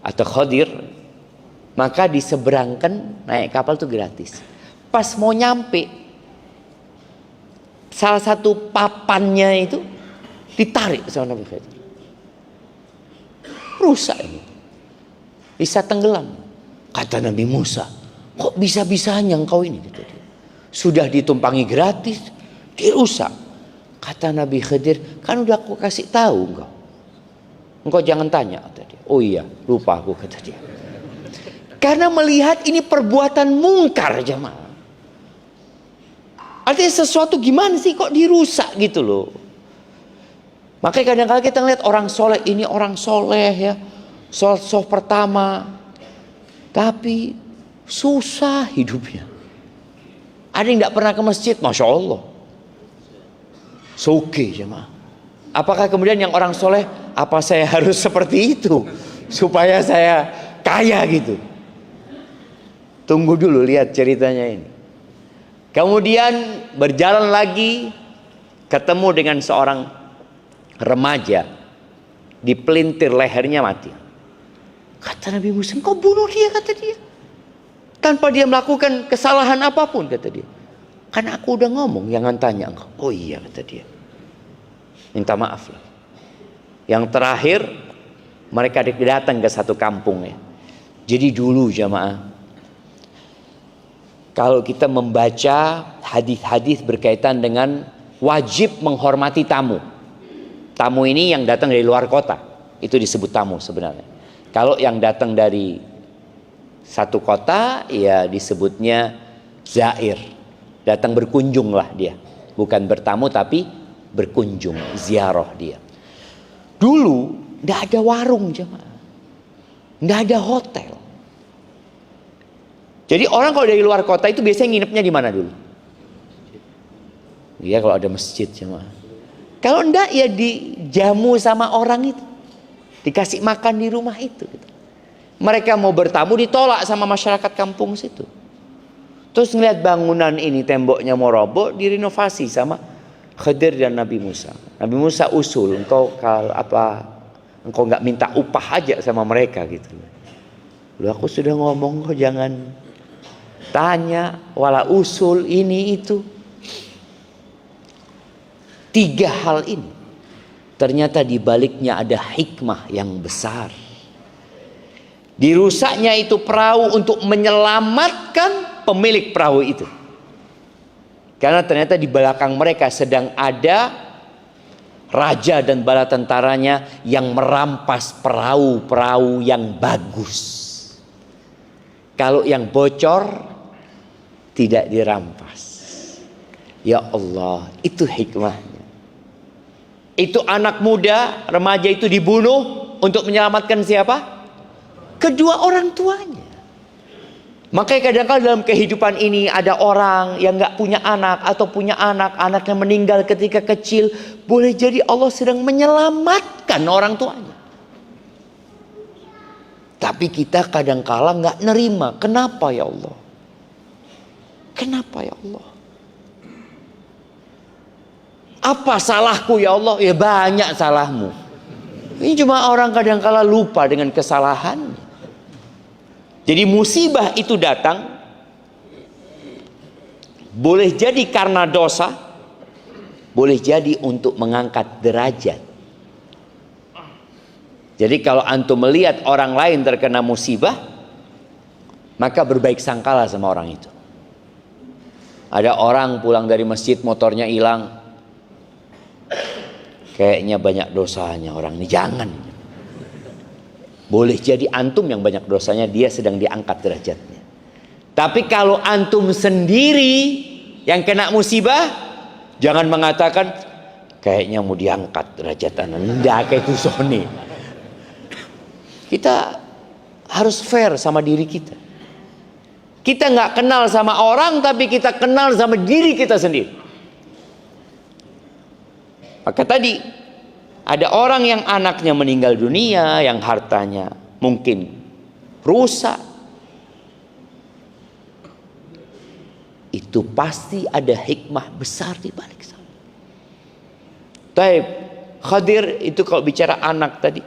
atau Khadir, maka diseberangkan naik kapal itu gratis. Pas mau nyampe, salah satu papannya itu ditarik sama Nabi Khidir. Rusak ini, bisa tenggelam. Kata Nabi Musa, kok bisa-bisanya engkau ini? Kata dia. Sudah ditumpangi gratis, dirusak. Kata Nabi Khidir, kan udah aku kasih tahu engkau jangan tanya, kata dia. Oh iya, lupa aku, kata dia. Karena melihat ini perbuatan mungkar, jemaah. Artinya sesuatu gimana sih kok dirusak gitu loh. Makanya kadang-kadang kita ngeliat orang soleh, ini orang soleh ya, soleh pertama, tapi susah hidupnya. Ada yang tidak pernah ke masjid, masya Allah, soge jemaah. Apakah kemudian yang orang soleh, apa saya harus seperti itu supaya saya kaya gitu? Tunggu dulu, lihat ceritanya ini. Kemudian berjalan lagi, ketemu dengan seorang remaja, dipelintir lehernya mati. Kata Nabi Musa, kau bunuh dia, kata dia, tanpa dia melakukan kesalahan apapun, kata dia. Karena aku udah ngomong, jangan tanya engkau. Oh iya, kata dia, minta maaf lah. Yang terakhir, mereka datang ke satu kampung ya. Jadi dulu jamaah, kalau kita membaca hadis-hadis berkaitan dengan wajib menghormati tamu. Tamu ini yang datang dari luar kota, itu disebut tamu sebenarnya. Kalau yang datang dari satu kota, ya disebutnya zair. Datang berkunjung lah dia. Bukan bertamu tapi berkunjung, ziarah dia. Dulu tidak ada warung jemaah, tidak ada hotel. Jadi orang kalau dari luar kota itu biasanya nginepnya di mana dulu? Iya, kalau ada masjid jemaah. Kalau enggak ya dijamu sama orang itu, dikasih makan di rumah itu. Mereka mau bertamu ditolak sama masyarakat kampung situ. Terus ngeliat bangunan ini temboknya mau roboh, direnovasi sama Khidir dan Nabi Musa. Nabi Musa usul, engkau nggak minta upah aja sama mereka gitu. Lu aku sudah ngomong, kok jangan tanya, wala usul ini itu. 3 hal ini ternyata di baliknya ada hikmah yang besar. Dirusaknya itu perahu untuk menyelamatkan pemilik perahu itu. Karena ternyata di belakang mereka sedang ada raja dan bala tentaranya yang merampas perahu-perahu yang bagus. Kalau yang bocor tidak dirampas. Ya Allah, itu hikmahnya. Itu anak muda, remaja itu dibunuh untuk menyelamatkan siapa? Kedua orang tuanya. Makanya kadang-kadang dalam kehidupan ini ada orang yang gak punya anak atau punya anak, anaknya meninggal ketika kecil. Boleh jadi Allah sedang menyelamatkan orang tuanya. Tapi kita kadang-kala gak nerima. Kenapa ya Allah? Kenapa ya Allah? Apa salahku ya Allah? Ya banyak salahmu. Ini cuma orang kadang-kala lupa dengan kesalahannya. Jadi musibah itu datang boleh jadi karena dosa, boleh jadi untuk mengangkat derajat. Jadi kalau antum melihat orang lain terkena musibah, maka berbaik sangkalah sama orang itu. Ada orang pulang dari masjid motornya hilang, kayaknya banyak dosanya orang ini, jangan. Boleh jadi antum yang banyak dosanya, dia sedang diangkat derajatnya. Tapi kalau antum sendiri yang kena musibah, jangan mengatakan kayaknya mau diangkat derajat anak. Tidak kayak itu Sony. Kita harus fair sama diri kita. Kita nggak kenal sama orang, tapi kita kenal sama diri kita sendiri. Maka tadi ada orang yang anaknya meninggal dunia, yang hartanya mungkin rusak. Itu pasti ada hikmah besar di balik sana. Taib, Khadir itu kalau bicara anak tadi,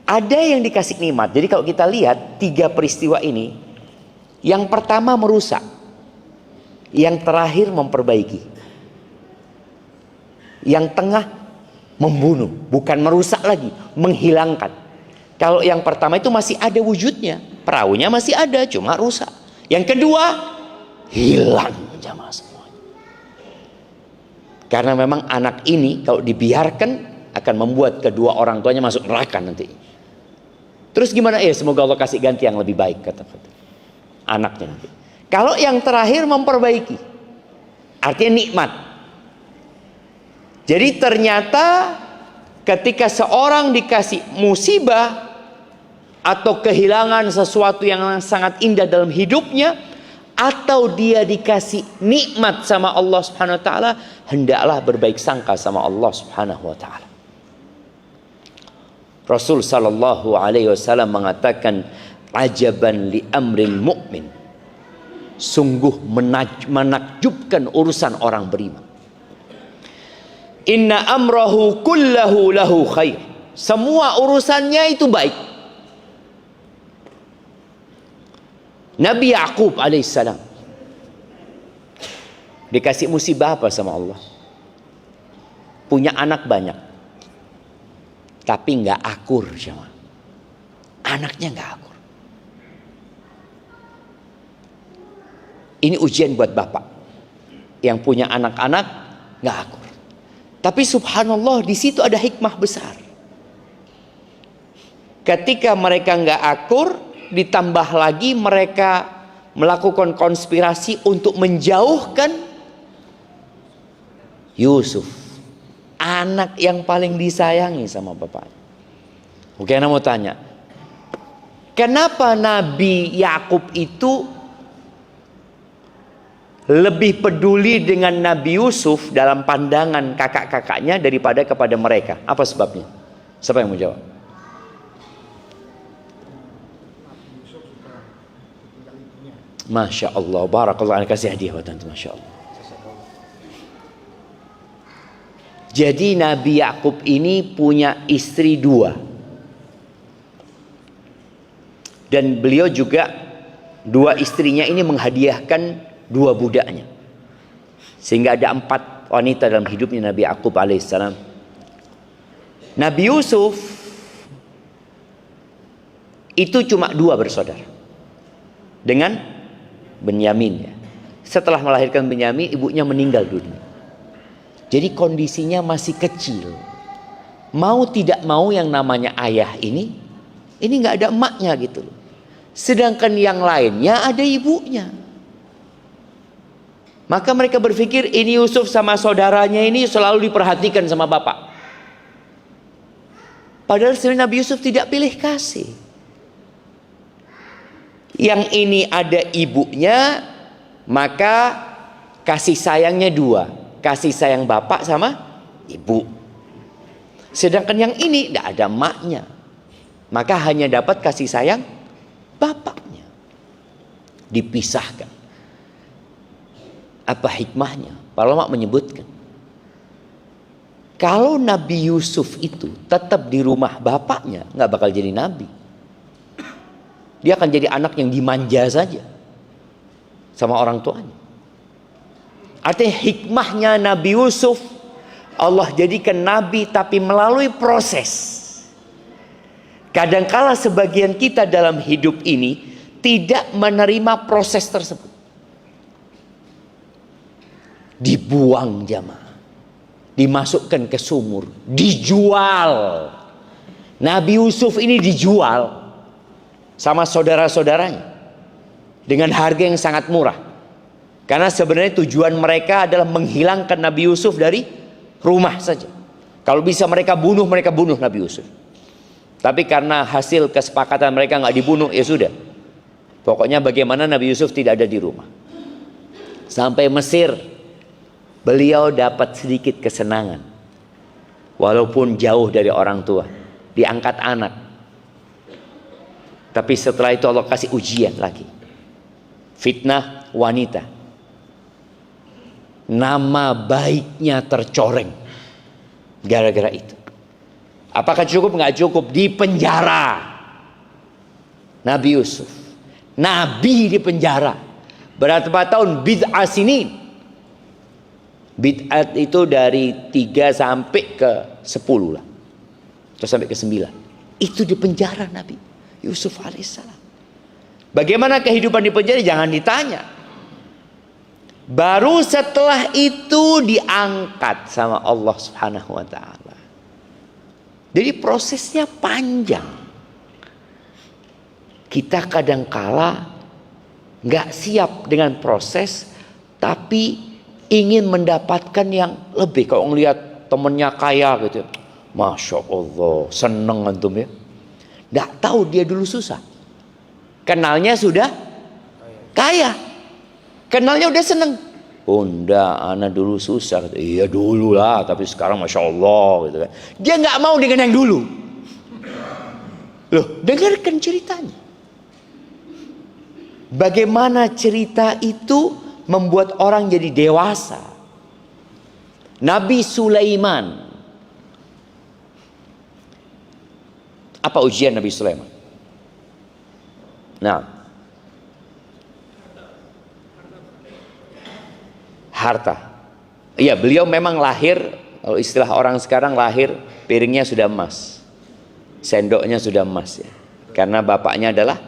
Ada yang dikasih nikmat. Jadi kalau kita lihat 3 peristiwa ini, yang pertama merusak, yang terakhir memperbaiki, yang tengah membunuh, bukan merusak lagi, menghilangkan. Kalau yang pertama itu masih ada wujudnya, perahunya masih ada, cuma rusak. Yang kedua, hilang jamaah semuanya. Karena memang anak ini kalau dibiarkan akan membuat kedua orang tuanya masuk neraka nanti. Terus gimana? Semoga Allah kasih ganti yang lebih baik, kata anaknya nanti. Kalau yang terakhir memperbaiki, artinya nikmat. Jadi ternyata ketika seorang dikasih musibah atau kehilangan sesuatu yang sangat indah dalam hidupnya, atau dia dikasih nikmat sama Allah Subhanahu wa taala, hendaklah berbaik sangka sama Allah Subhanahu wa taala. Rasul sallallahu alaihi wasallam mengatakan, ajaban li amril mu'min. Sungguh menakjubkan urusan orang beriman. Inna amrahu kullahu lahu khair. Semua urusannya itu baik. Nabi Yaqub alaihissalam dikasih musibah apa sama Allah? Punya anak banyak, tapi nggak akur sama. Anaknya nggak akur. Ini ujian buat bapak yang punya anak-anak nggak akur. Tapi subhanallah, di situ ada hikmah besar. Ketika mereka nggak akur, ditambah lagi mereka melakukan konspirasi untuk menjauhkan Yusuf, anak yang paling disayangi sama bapaknya. Oke, Anda mau tanya, kenapa Nabi Yakub itu lebih peduli dengan Nabi Yusuf dalam pandangan kakak-kakaknya daripada kepada mereka? Apa sebabnya? Siapa yang mau jawab? Masya Allah, barakallah, kasih hadiah buat antum, Masya Allah. Jadi Nabi Yakub ini punya istri 2, dan beliau juga 2 istrinya ini menghadiahkan 2 budaknya, sehingga ada 4 wanita dalam hidupnya Nabi Yakub alaihissalam. Nabi Yusuf itu cuma 2 bersaudara dengan Benyamin. Setelah melahirkan Benyamin, ibunya meninggal dunia. Jadi kondisinya masih kecil. Mau tidak mau yang namanya ayah ini nggak ada emaknya gitu loh. Sedangkan yang lainnya ada ibunya. Maka mereka berpikir ini Yusuf sama saudaranya ini selalu diperhatikan sama bapak. Padahal sebenarnya Nabi Yusuf tidak pilih kasih. Yang ini ada ibunya, maka kasih sayangnya 2. Kasih sayang bapak sama ibu. Sedangkan yang ini tidak ada emaknya, maka hanya dapat kasih sayang bapaknya. Dipisahkan. Apa hikmahnya? Para ulama menyebutkan, kalau Nabi Yusuf itu tetap di rumah bapaknya, nggak bakal jadi nabi. Dia akan jadi anak yang dimanja saja sama orang tuanya. Artinya hikmahnya Nabi Yusuf, Allah jadikan nabi tapi melalui proses. Kadangkala sebagian kita dalam hidup ini tidak menerima proses tersebut. Dibuang jamaah, dimasukkan ke sumur, dijual. Nabi Yusuf ini dijual sama saudara-saudaranya dengan harga yang sangat murah. Karena sebenarnya tujuan mereka adalah menghilangkan Nabi Yusuf dari rumah saja. Kalau bisa mereka bunuh Nabi Yusuf. Tapi karena hasil kesepakatan mereka nggak dibunuh, ya sudah. Pokoknya bagaimana Nabi Yusuf tidak ada di rumah. Sampai Mesir, beliau dapat sedikit kesenangan. Walaupun jauh dari orang tua, diangkat anak. Tapi setelah itu Allah kasih ujian lagi. Fitnah wanita. Nama baiknya tercoreng gara-gara itu. Apakah cukup? Nggak cukup. Di penjara. Nabi Yusuf. Nabi di penjara. Berapa tahun? Bid'ah sinin. Bid'at itu dari 3 sampai ke 10 lah. Terus sampai ke 9. Itu di penjara Nabi Yusuf alaihissalam. Bagaimana kehidupan di penjara? Jangan ditanya. Baru setelah itu diangkat sama Allah Subhanahu wa ta'ala. Jadi prosesnya panjang. Kita kadangkala nggak siap dengan proses, tapi ingin mendapatkan yang lebih. Kalau ngelihat temennya kaya gitu, Masya Allah, seneng antum ya. Nggak tahu dia dulu susah. Kenalnya sudah kaya. Kenalnya udah seneng. Oh enggak, anak dulu susah. Iya dulu lah, tapi sekarang Masya Allah gitu kan. Dia nggak mau dengan yang dulu. Loh, dengarkan ceritanya. Bagaimana cerita itu membuat orang jadi dewasa. Nabi Sulaiman. Apa ujian Nabi Sulaiman? Nah, harta. Iya, beliau memang lahir, kalau istilah orang sekarang lahir piringnya sudah emas, sendoknya sudah emas ya. Karena bapaknya adalah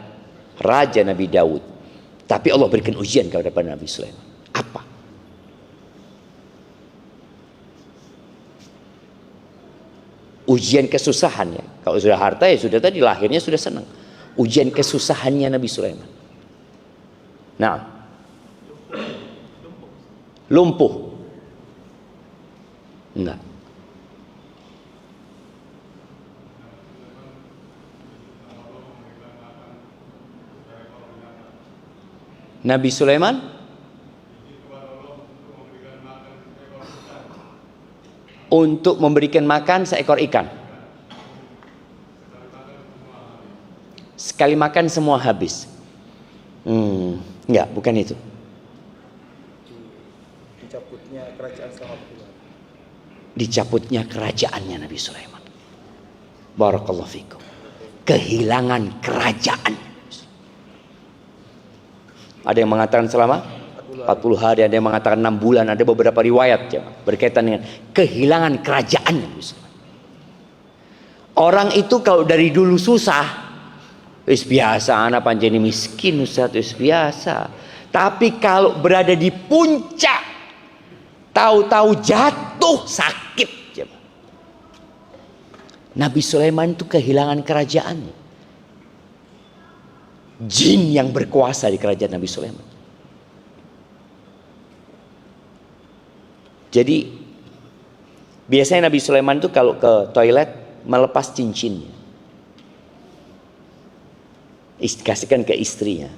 Raja Nabi Daud. Tapi Allah berikan ujian kepada Nabi Sulaiman. Apa? Ujian kesusahannya. Kalau sudah harta ya sudah tadi, lahirnya sudah senang. Ujian kesusahannya Nabi Sulaiman. Nah, lumpuh. Enggak. Nabi Sulaiman untuk memberikan makan seekor ikan. Sekali makan semua habis. Enggak, bukan itu. Dicabutnya kerajaan sama Abdullah. Dicabutnya kerajaannya Nabi Sulaiman. Barakallahu fikum. Kehilangan kerajaan. Ada yang mengatakan selama 40 hari, ada yang mengatakan 6 bulan, ada beberapa riwayat ya, berkaitan dengan kehilangan kerajaan. Orang itu kalau dari dulu susah, wis biasa, anak panjeni miskin Ustaz, wis biasa. Tapi kalau berada di puncak, tahu-tahu jatuh sakit. Nabi Sulaiman itu kehilangan kerajaannya. Jin yang berkuasa di kerajaan Nabi Sulaiman. Jadi biasanya Nabi Sulaiman itu kalau ke toilet melepas cincinnya, kasihkan ke istrinya.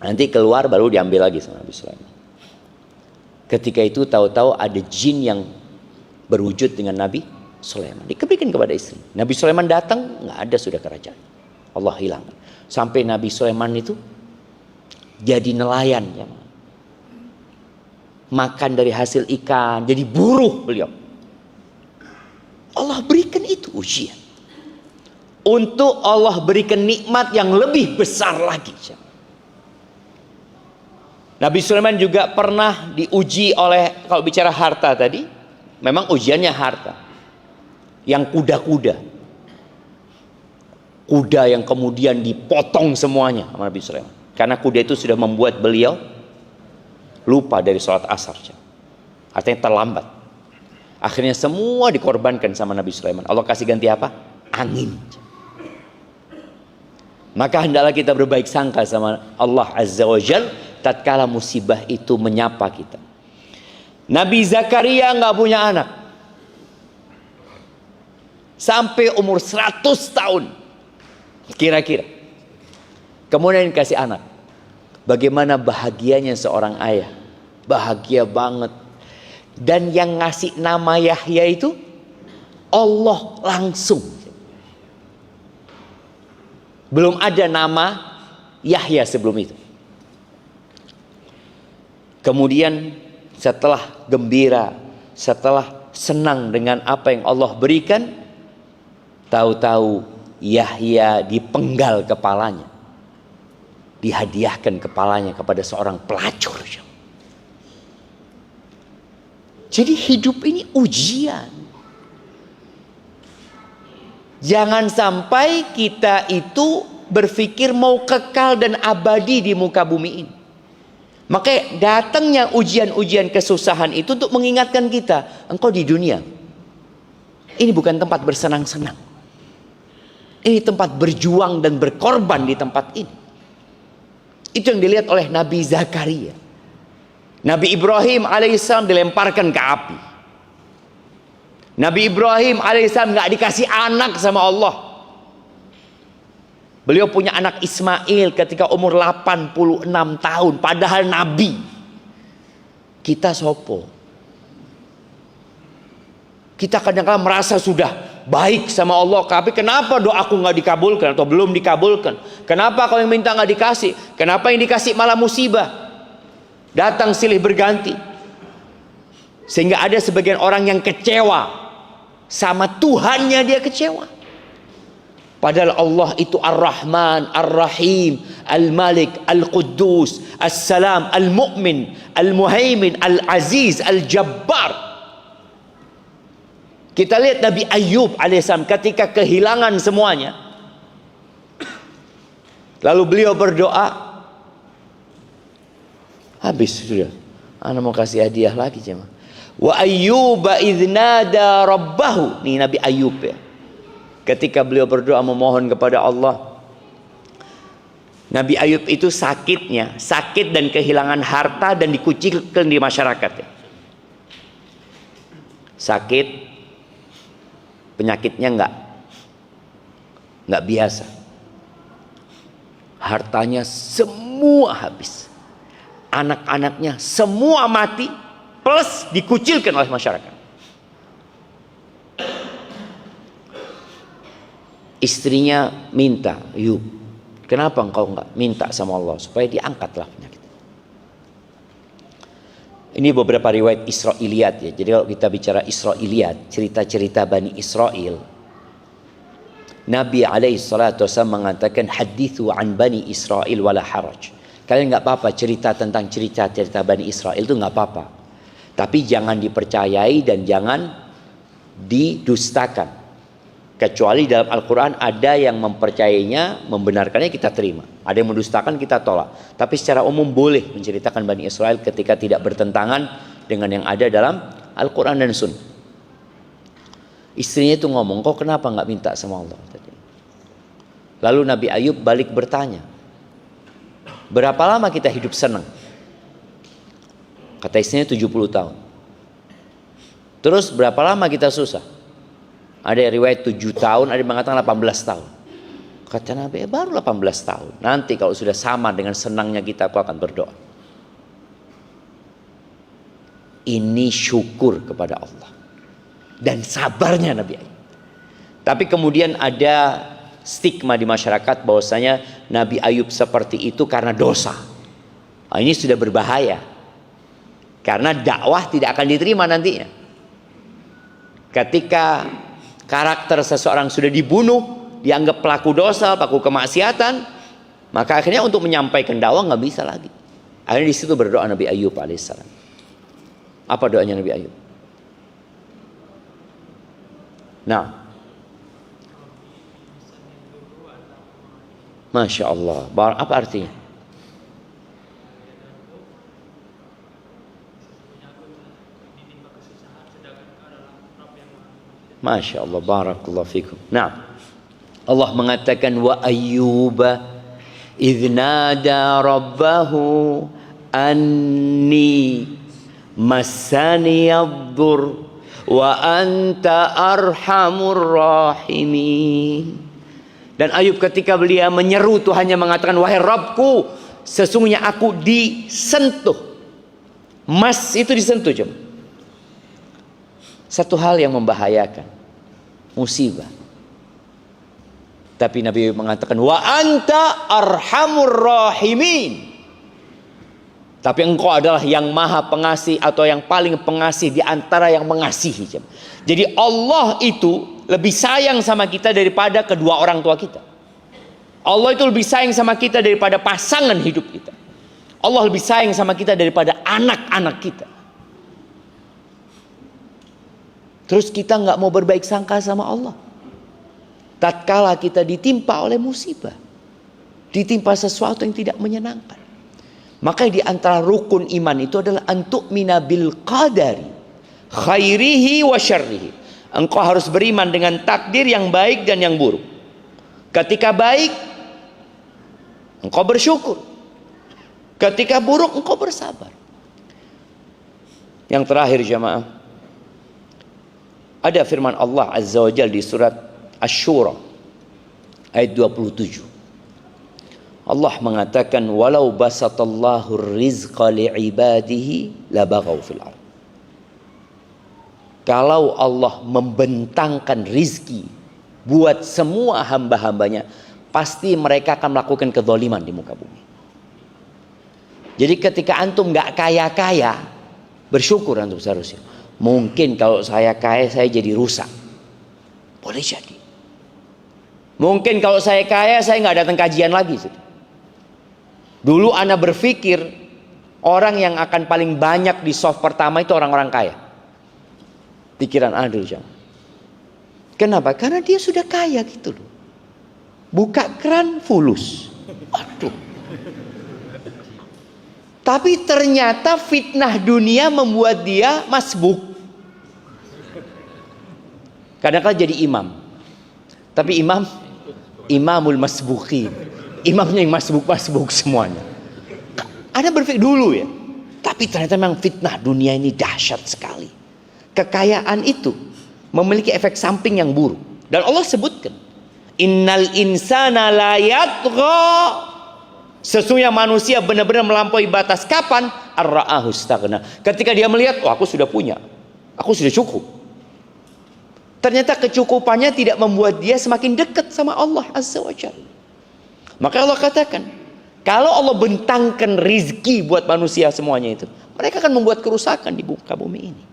Nanti keluar baru diambil lagi sama Nabi Sulaiman. Ketika itu tahu-tahu ada jin yang berwujud dengan Nabi Sulaiman, dikembalikan kepada istri. Nabi Sulaiman datang, nggak ada sudah kerajaan. Allah hilangkan. Sampai Nabi Sulaiman itu jadi nelayan ya. Makan dari hasil ikan, jadi buruh beliau. Allah berikan itu ujian. Untuk Allah berikan nikmat yang lebih besar lagi. Nabi Sulaiman juga pernah diuji oleh, kalau bicara harta tadi, memang ujiannya harta. Yang kuda-kuda. Kuda yang kemudian dipotong semuanya sama Nabi Sulaiman. Karena kuda itu sudah membuat beliau lupa dari sholat asar. Artinya terlambat. Akhirnya semua dikorbankan sama Nabi Sulaiman. Allah kasih ganti apa? Angin. Maka hendaklah kita berbaik sangka sama Allah Azza wa Jal tatkala musibah itu menyapa kita. Nabi Zakaria nggak punya anak. Sampai umur 100 tahun. Kira-kira. Kemudian dikasih anak. Bagaimana bahagianya seorang ayah. Bahagia banget. Dan yang ngasih nama Yahya itu Allah langsung. Belum ada nama Yahya sebelum itu. Kemudian setelah gembira, setelah senang dengan apa yang Allah berikan, Tahu-tahu Yahya dipenggal kepalanya, dihadiahkan kepalanya kepada seorang pelacur. Jadi hidup ini ujian. Jangan sampai kita itu berpikir mau kekal dan abadi di muka bumi ini. Maka datangnya ujian-ujian kesusahan itu untuk mengingatkan kita, engkau di dunia ini bukan tempat bersenang-senang. Ini tempat berjuang dan berkorban di tempat ini. Itu yang dilihat oleh Nabi Zakaria. Nabi Ibrahim alaihissalam dilemparkan ke api. Nabi Ibrahim alaihissalam nggak dikasih anak sama Allah. Beliau punya anak Ismail ketika umur 86 tahun. Padahal Nabi. Kita sopo. Kita kadang-kadang merasa sudah baik sama Allah. Tapi kenapa doaku nggak dikabulkan atau belum dikabulkan? Kenapa kau yang minta nggak dikasih? Kenapa yang dikasih malah musibah? Datang silih berganti. Sehingga ada sebagian orang yang kecewa. Sama Tuhannya dia kecewa. Padahal Allah itu Ar-Rahman, Ar-Rahim, Al-Malik, Al-Quddus, As-Salam, Al-Mu'min, Al-Muhaimin, Al-Aziz, Al-Jabbar. Kita lihat Nabi Ayub alaihissalam ketika kehilangan semuanya. Lalu beliau berdoa. Habis sudah. Ana mau kasih hadiah lagi jemaah. Wa ayyuba idznada rabbahu. Nih Nabi Ayub ya. Ketika beliau berdoa memohon kepada Allah. Nabi Ayub itu sakitnya, sakit dan kehilangan harta dan dikucilkan di masyarakat ya. Sakit, penyakitnya nggak biasa. Hartanya semua habis. Anak-anaknya semua mati, plus dikucilkan oleh masyarakat. Istrinya minta, Ayub, kenapa engkau enggak minta sama Allah supaya diangkatlah penyakit? Ini beberapa riwayat Israiliyat ya. Jadi kalau kita bicara Israiliyat, cerita-cerita Bani Israel, Nabi alaihissalatu wassalam mengatakan hadithu an Bani Israel wala haraj. Kalian nggak apa-apa cerita tentang cerita-cerita Bani Israel itu nggak apa-apa. Tapi jangan dipercayai dan jangan didustakan. Kecuali dalam Al-Quran ada yang mempercayainya, membenarkannya kita terima. Ada yang mendustakan kita tolak. Tapi secara umum boleh menceritakan Bani Israel ketika tidak bertentangan dengan yang ada dalam Al-Quran dan Sunnah. Istrinya itu ngomong, kok kenapa nggak minta sama Allah? Lalu Nabi Ayub balik bertanya, berapa lama kita hidup senang? Kata istrinya 70 tahun. Terus berapa lama kita susah? Ada yang riwayat 7 tahun, ada yang mengatakan 18 tahun. Kata Nabi, baru 18 tahun. Nanti kalau sudah sama dengan senangnya kita, aku akan berdoa. Ini syukur kepada Allah. Dan sabarnya Nabi Ayub. Tapi kemudian ada stigma di masyarakat bahwasanya Nabi Ayub seperti itu karena dosa. Nah, ini sudah berbahaya. Karena dakwah tidak akan diterima nantinya. Ketika karakter seseorang sudah dibunuh, dianggap pelaku dosa, pelaku kemaksiatan, maka akhirnya untuk menyampaikan dakwah nggak bisa lagi. Akhirnya di situ berdoa Nabi Ayub alaihissalam. Apa doanya Nabi Ayub? Nah, Masya Allah. Apa artinya? Masya Allah, barakallahu fikum. Nah, Allah mengatakan wa ayyuba idh nada rabbahu anni massani yadhur wa anta arhamur rahimin. Dan Ayub ketika beliau menyeru Tuhannya mengatakan, wahai Rabbku, sesungguhnya aku disentuh. Mas itu disentuh cuma. Satu hal yang membahayakan, musibah. Tapi Nabi mengatakan wa anta arhamur rahimin. Tapi engkau adalah yang maha pengasih atau yang paling pengasih di antara yang mengasihi. Jadi Allah itu lebih sayang sama kita daripada kedua orang tua kita. Allah itu lebih sayang sama kita daripada pasangan hidup kita. Allah lebih sayang sama kita daripada anak-anak kita. Terus kita nggak mau berbaik sangka sama Allah. Tatkala kita ditimpa oleh musibah, ditimpa sesuatu yang tidak menyenangkan. Maka di antara rukun iman itu adalah antu'mina bil qadari khairihi wa syarrihi. Engkau harus beriman dengan takdir yang baik dan yang buruk. Ketika baik, engkau bersyukur. Ketika buruk, engkau bersabar. Yang terakhir jamaah, ada firman Allah Azza wa Jalla di surat Asy-Syura ayat 27. Allah mengatakan, walau basatallahu rizqa li'ibadihi labaghaw fil ardh. Kalau Allah membentangkan rizki buat semua hamba-hambanya, pasti mereka akan melakukan kezaliman di muka bumi. Jadi ketika antum gak kaya-kaya, bersyukur antum seharusnya. Mungkin kalau saya kaya, saya jadi rusak. Boleh jadi. Mungkin kalau saya kaya, saya gak datang kajian lagi. Dulu ana berpikir orang yang akan paling banyak di soft pertama itu orang-orang kaya. Pikiran ana dulu jangan. Kenapa? Karena dia sudah kaya gitu loh. Buka keran fulus. Aduh. Tapi ternyata fitnah dunia membuat dia masbuk. Kadang-kadang jadi imam. Tapi imamul masbukin. Imamnya yang masbuk-masbuk semuanya. Anda berpikir dulu ya. Tapi ternyata memang fitnah dunia ini dahsyat sekali. Kekayaan itu memiliki efek samping yang buruk. Dan Allah sebutkan, innal insana la yatgha. Sesungguhnya manusia benar-benar melampaui batas kapan? Ar-ra'ahu istaghna. Ketika dia melihat, oh aku sudah punya. Aku sudah cukup. Ternyata kecukupannya tidak membuat dia semakin dekat sama Allah Azza wa Jalla. Maka Allah katakan, kalau Allah bentangkan rizki buat manusia semuanya itu, mereka akan membuat kerusakan di muka bumi ini.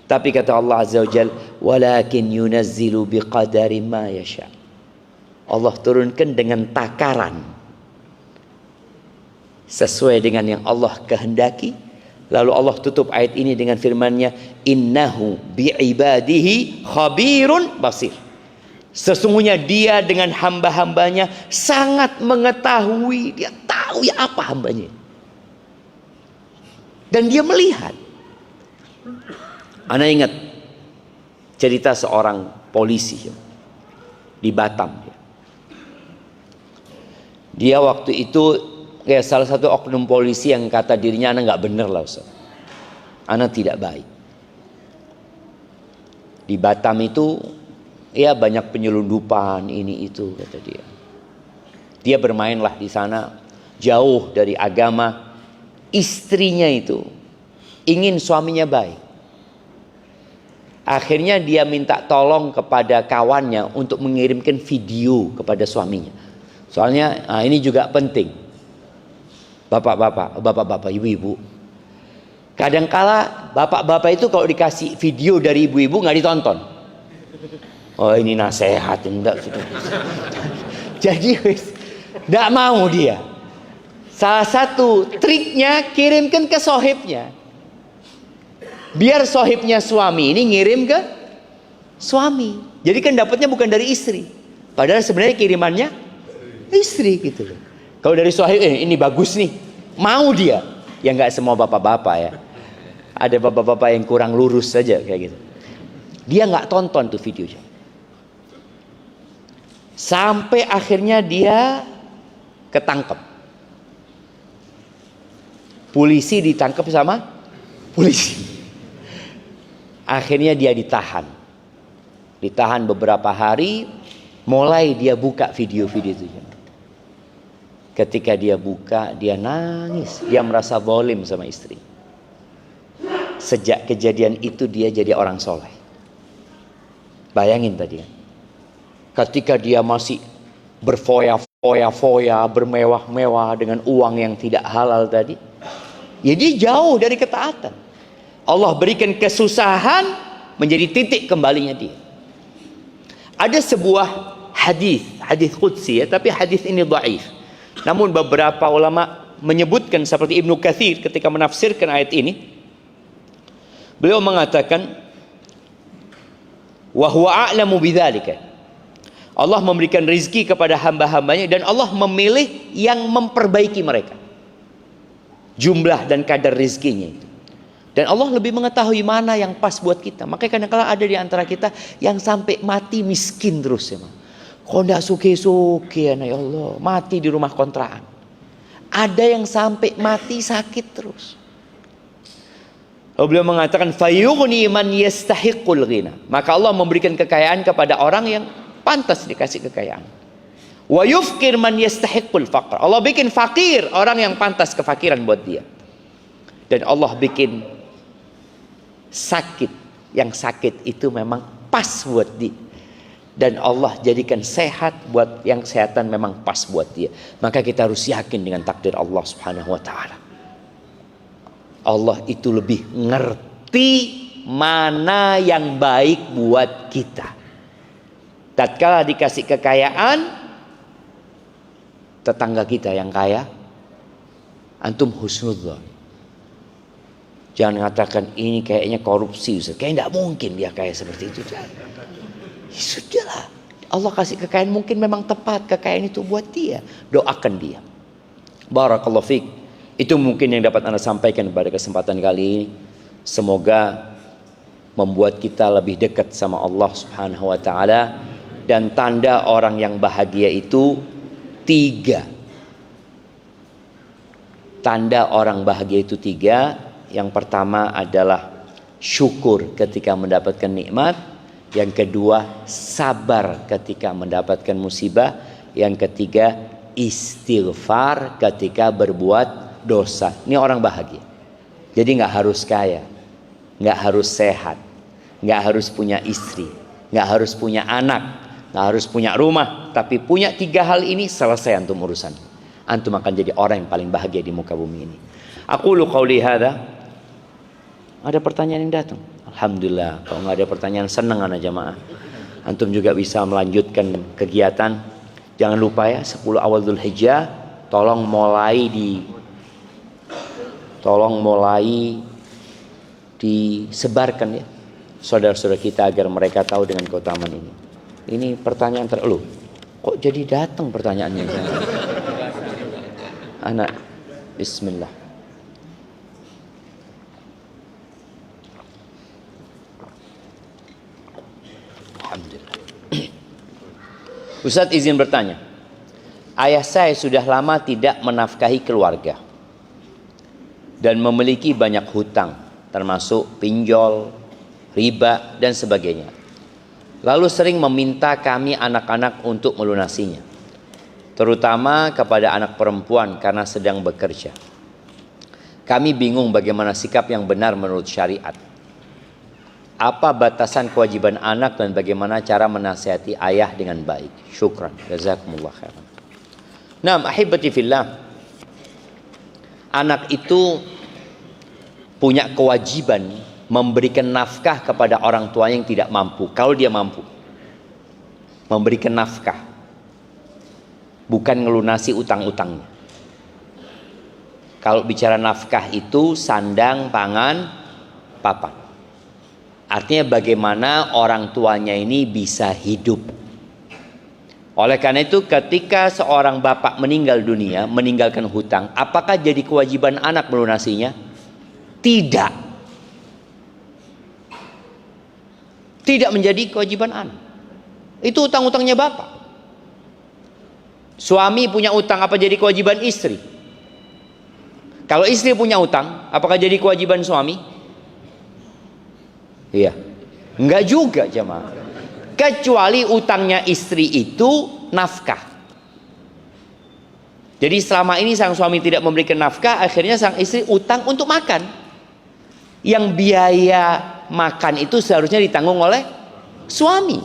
Tapi kata Allah Azza wa Jalla, walakin yunazzilu biqadari ma yasha. Allah turunkan dengan takaran sesuai dengan yang Allah kehendaki. Lalu Allah tutup ayat ini dengan firman-Nya, innahu bi'ibadihi khabirun basir. Sesungguhnya dia dengan hamba-hambanya sangat mengetahui. Dia tahu ya apa hambanya. Dan dia melihat. Ana ingat cerita seorang polisi di Batam. Dia waktu itu ya salah satu oknum polisi yang kata dirinya ana nggak bener lah Ustaz. Ana tidak baik. Di Batam itu ya banyak penyelundupan ini itu kata dia. Dia bermainlah di sana jauh dari agama. Istrinya itu ingin suaminya baik. Akhirnya dia minta tolong kepada kawannya untuk mengirimkan video kepada suaminya. Soalnya ini juga penting. Bapak-bapak, ibu-ibu. Kadangkala bapak-bapak itu kalau dikasih video dari ibu-ibu nggak ditonton. Oh ini nasihat enggak. Jadi enggak mau dia. Salah satu triknya kirimkan ke sohibnya. Biar sohibnya suami ini ngirim ke suami. Jadi kan dapatnya bukan dari istri. Padahal sebenarnya kirimannya istri gitu loh. Kalau dari sohib ini bagus nih. Mau dia. Ya nggak semua bapak-bapak ya. Ada bapak-bapak yang kurang lurus saja kayak gitu. Dia nggak tonton tuh videonya. Sampai akhirnya dia ketangkep. Polisi ditangkap sama polisi. Akhirnya dia ditahan. Ditahan beberapa hari. Mulai dia buka video-video itu. Ketika dia buka, dia nangis. Dia merasa zalim sama istri. Sejak kejadian itu dia jadi orang soleh. Bayangin tadi. Ketika dia masih berfoya-foya, bermewah-mewah dengan uang yang tidak halal tadi. Ya dia jauh dari ketaatan. Allah berikan kesusahan menjadi titik kembalinya dia. Ada sebuah hadis qudsi ya, tapi hadis ini dhaif. Namun beberapa ulama menyebutkan seperti Ibnu Katsir ketika menafsirkan ayat ini, beliau mengatakan wa huwa a'lamu bidzalika. Allah memberikan rizki kepada hamba-hambanya dan Allah memilih yang memperbaiki mereka. Jumlah dan kadar rizkinya itu. Dan Allah lebih mengetahui mana yang pas buat kita. Makanya kadang-kadang ada di antara kita yang sampai mati miskin terus ya. Kok enggak suke-suke ya Allah, mati di rumah kontrakan. Ada yang sampai mati sakit terus. Lalu beliau mengatakan fayughni man yastahiqul ghina. Maka Allah memberikan kekayaan kepada orang yang pantas dikasih kekayaan. Wa yufqir man yastahiqul faqr. Allah bikin fakir orang yang pantas kefakiran buat dia. Dan Allah bikin sakit, yang sakit itu memang pas buat dia. Dan Allah jadikan sehat buat yang kesehatan memang pas buat dia. Maka kita harus yakin dengan takdir Allah Subhanahu wa taala. Allah itu lebih ngerti mana yang baik buat kita. Tatkala dikasih kekayaan, tetangga kita yang kaya, antum husnudzon. Jangan mengatakan ini kayaknya korupsi, Ustaz. Kayaknya tidak mungkin dia kaya seperti itu. Ya, sudahlah. Allah kasih kekayaan mungkin memang tepat kekayaan itu buat dia. Doakan dia. Barakallahu fiik. Itu mungkin yang dapat Anda sampaikan pada kesempatan kali ini. Semoga membuat kita lebih dekat sama Allah Subhanahu wa taala. Dan tanda orang yang bahagia itu 3. Tanda orang bahagia itu 3. Yang pertama adalah syukur ketika mendapatkan nikmat. Yang kedua, sabar ketika mendapatkan musibah. Yang ketiga, istighfar ketika berbuat dosa. Ini orang bahagia. Jadi nggak harus kaya, nggak harus sehat, nggak harus punya istri, nggak harus punya anak, nggak harus punya rumah. Tapi punya 3 hal ini, selesai antum urusan. Antum akan jadi orang yang paling bahagia di muka bumi ini. Aqulu qauli hadza. Ada pertanyaan yang datang? Alhamdulillah. Kalau nggak ada pertanyaan, senang anak jamaah. Antum juga bisa melanjutkan kegiatan. Jangan lupa ya, 10 awal Dzulhijjah tolong mulai disebarkan ya saudara-saudara kita agar mereka tahu dengan keutamaan ini. Ini pertanyaan terlalu. Kok jadi datang pertanyaannya? Anak, bismillah. Ustadz izin bertanya. Ayah saya sudah lama tidak menafkahi keluarga dan memiliki banyak hutang, termasuk pinjol, riba dan sebagainya. Lalu sering meminta kami anak-anak untuk melunasinya, terutama kepada anak perempuan karena sedang bekerja. Kami bingung bagaimana sikap yang benar menurut syariat. Apa batasan kewajiban anak dan bagaimana cara menasihati ayah dengan baik? Syukran. Jazakumullah khairan. Naam, ahibati fillah. Anak itu punya kewajiban memberikan nafkah kepada orang tua yang tidak mampu. Kalau dia mampu, memberikan nafkah, bukan ngelunasi utang-utangnya. Kalau bicara nafkah itu sandang, pangan, papan. Artinya bagaimana orang tuanya ini bisa hidup. Oleh karena itu ketika seorang bapak meninggal dunia, meninggalkan hutang, apakah jadi kewajiban anak melunasinya? Tidak. Tidak menjadi kewajiban anak. Itu utang-utangnya bapak. Suami punya utang, apa jadi kewajiban istri? Kalau istri punya utang, apakah jadi kewajiban suami? Iya, enggak juga jemaah. Kecuali utangnya istri itu nafkah. Jadi selama ini sang suami tidak memberikan nafkah, akhirnya sang istri utang untuk makan. Yang biaya makan itu seharusnya ditanggung oleh suami.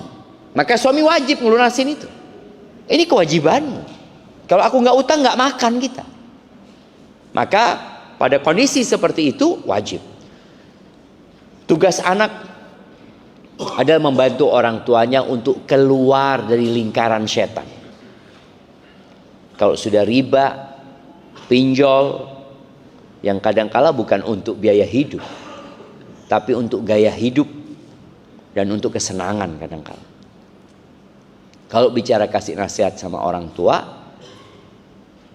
Maka suami wajib ngelunasin itu. Ini kewajibanmu. Kalau aku nggak utang, nggak makan kita. Maka pada kondisi seperti itu wajib. Tugas anak adalah membantu orang tuanya untuk keluar dari lingkaran setan. Kalau sudah riba, pinjol, yang kadangkala bukan untuk biaya hidup, tapi untuk gaya hidup dan untuk kesenangan kadangkala. Kalau bicara kasih nasihat sama orang tua,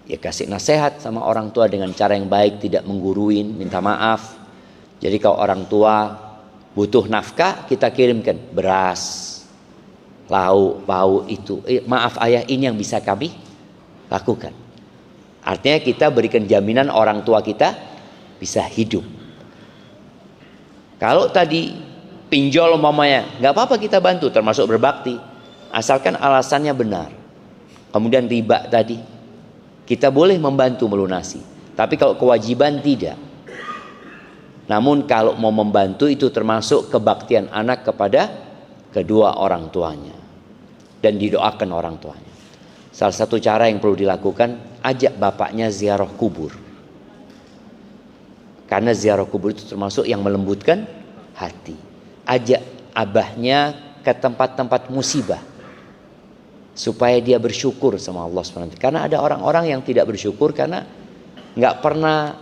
ya kasih nasihat sama orang tua dengan cara yang baik, tidak mengguruin, minta maaf. Jadi kalau orang tua butuh nafkah, kita kirimkan beras, lauk, pauk itu. Maaf ayah, ini yang bisa kami lakukan. Artinya kita berikan jaminan orang tua kita bisa hidup. Kalau tadi pinjol umpamanya, nggak apa-apa kita bantu, termasuk berbakti, asalkan alasannya benar. Kemudian riba tadi, kita boleh membantu melunasi. Tapi kalau kewajiban tidak. Namun kalau mau membantu itu termasuk kebaktian anak kepada kedua orang tuanya. Dan didoakan orang tuanya. Salah satu cara yang perlu dilakukan, ajak bapaknya ziarah kubur. Karena ziarah kubur itu termasuk yang melembutkan hati. Ajak abahnya ke tempat-tempat musibah. Supaya dia bersyukur sama Allah SWT. Karena ada orang-orang yang tidak bersyukur karena nggak pernah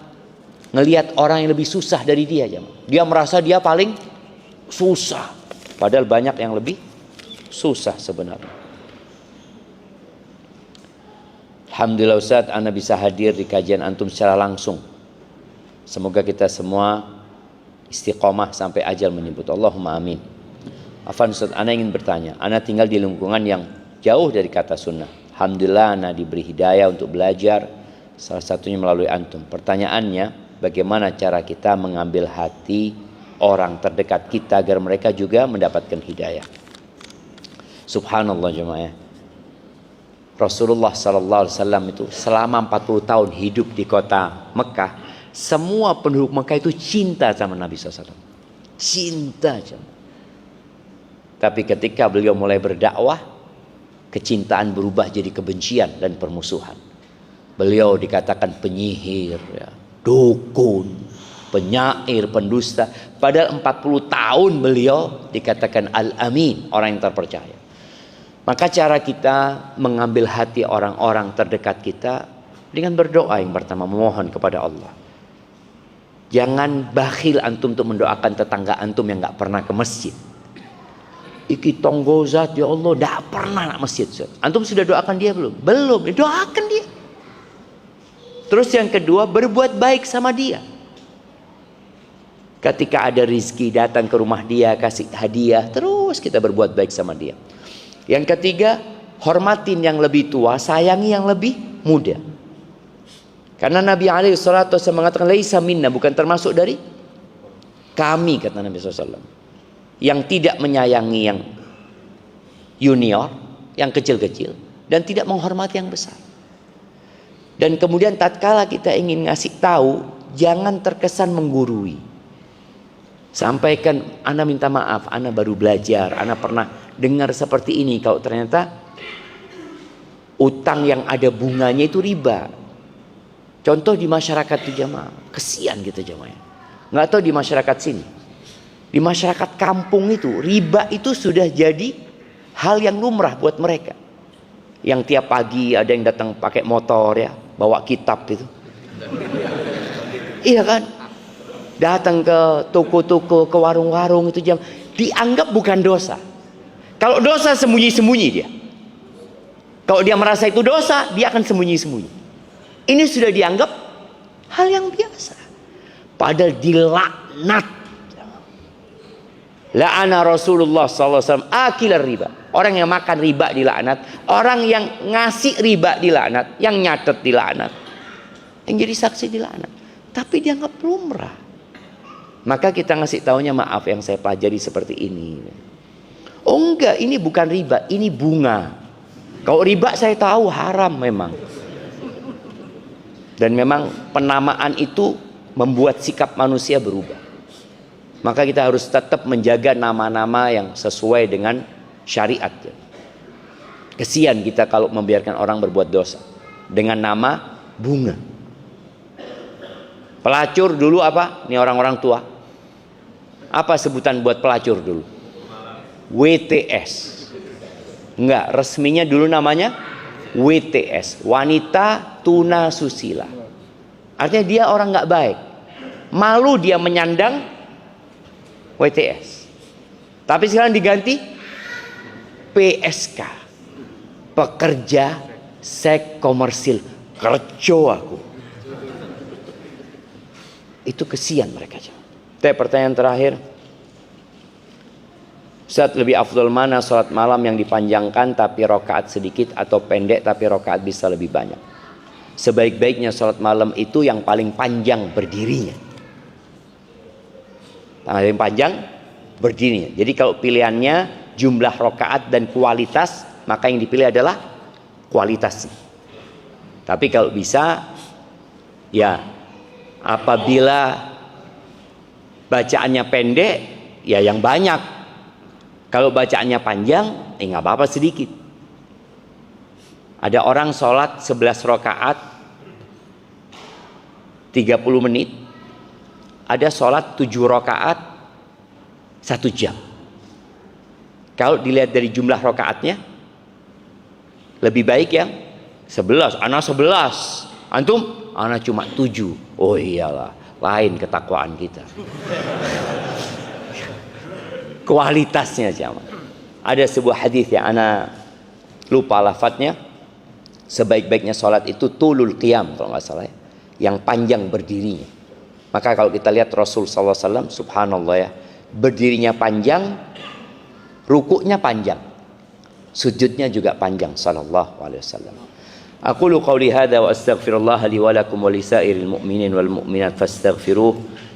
ngelihat orang yang lebih susah dari dia. Dia merasa dia paling susah. Padahal banyak yang lebih susah sebenarnya. Alhamdulillah Ustaz, Ana bisa hadir di kajian antum secara langsung. Semoga kita semua istiqomah sampai ajal menyebut. Allahumma amin. Afan Ustaz, Ana ingin bertanya. Ana tinggal di lingkungan yang jauh dari kata sunnah. Alhamdulillah Ana diberi hidayah untuk belajar. Salah satunya melalui antum. Pertanyaannya, bagaimana cara kita mengambil hati orang terdekat kita agar mereka juga mendapatkan hidayah? Subhanallah jemaah. Rasulullah SAW itu selama 40 tahun hidup di kota Mekah, semua penduduk Mekah itu cinta sama Nabi SAW. Cinta. Tapi ketika beliau mulai berdakwah, kecintaan berubah jadi kebencian dan permusuhan. Beliau dikatakan penyihir, ya, dukun, penyair, pendusta. Padahal 40 tahun beliau dikatakan al-amin, orang yang terpercaya. Maka cara kita mengambil hati orang-orang terdekat kita dengan berdoa yang pertama, memohon kepada Allah. Jangan bakhil antum untuk mendoakan tetangga antum yang gak pernah ke masjid. Iki tonggo zat, ya Allah, gak pernah nak masjid. Antum sudah doakan dia belum? Belum, doakan dia. Terus yang kedua, berbuat baik sama dia. Ketika ada rizki datang ke rumah dia, kasih hadiah, terus kita berbuat baik sama dia. Yang ketiga, hormatin yang lebih tua, sayangi yang lebih muda. Karena Nabi SAW mengatakan, laisa minna, bukan termasuk dari kami, kata Nabi SAW. Yang tidak menyayangi yang junior, yang kecil-kecil, dan tidak menghormati yang besar. Dan kemudian tatkala kita ingin ngasih tahu, jangan terkesan menggurui. Sampaikan, Ana minta maaf, Ana baru belajar, Ana pernah dengar seperti ini. Kalau ternyata utang yang ada bunganya itu riba. Contoh di masyarakat itu jamaah, kesian gitu jamaah. Nggak tahu di masyarakat sini. Di masyarakat kampung itu, riba itu sudah jadi hal yang lumrah buat mereka. Yang tiap pagi ada yang datang pakai motor ya, bawa kitab itu. Iya kan? Datang ke toko-toko, ke warung-warung itu jam dianggap bukan dosa. Kalau dosa sembunyi-sembunyi dia. Kalau dia merasa itu dosa, dia akan sembunyi-sembunyi. Ini sudah dianggap hal yang biasa. Padahal dilaknat. La'ana Rasulullah SAW akilar riba. Orang yang makan riba dilaknat. Orang yang ngasih riba dilaknat. Yang nyatet dilaknat. Yang jadi saksi dilaknat. Tapi dianggap lumrah. Maka kita ngasih taunya, maaf yang saya pelajari seperti ini. Oh enggak, ini bukan riba, ini bunga. Kalau riba saya tahu haram memang. Dan memang penamaan itu membuat sikap manusia berubah. Maka kita harus tetap menjaga nama-nama yang sesuai dengan syariat. Kesian kita kalau membiarkan orang berbuat dosa dengan nama bunga. Pelacur dulu apa? Ini orang-orang tua. Apa sebutan buat pelacur dulu? WTS. Enggak, resminya dulu namanya WTS, wanita tuna susila. Artinya dia orang nggak baik, malu dia menyandang WTS. Tapi sekarang diganti PSK, pekerja seks komersil. Kerjo aku. Itu kesian mereka. Tapi pertanyaan terakhir, Ustaz, lebih afdol mana sholat malam yang dipanjangkan tapi rokaat sedikit atau pendek tapi rokaat bisa lebih banyak? Sebaik-baiknya sholat malam itu yang paling panjang berdirinya. Paling panjang berdirinya. Jadi kalau pilihannya jumlah rokaat dan kualitas, maka yang dipilih adalah kualitasnya. Tapi kalau bisa, ya apabila bacaannya pendek, ya yang banyak. Kalau bacaannya panjang, nggak apa-apa sedikit. Ada orang sholat 11 rakaat 30 menit. Ada sholat 7 rakaat 1 jam. Kalau dilihat dari jumlah rakaatnya, lebih baik yang 11. Ana 11. Antum? Ana cuma 7. Oh iyalah, lain ketakwaan kita. Kualitasnya jamaah. Ada sebuah hadis yang ana lupa lafadznya. Sebaik-baiknya sholat itu tulul qiyam kalau nggak salah ya, yang panjang berdirinya. Maka kalau kita lihat Rasul sallallahu alaihi wasallam, subhanallah ya, berdirinya panjang, rukuknya panjang, sujudnya juga panjang sallallahu alaihi wasallam. Aqulu qawli hadza wa astaghfirullah li wa lakum wa lisairil mu'minin wal mu'minat fastaghfiruh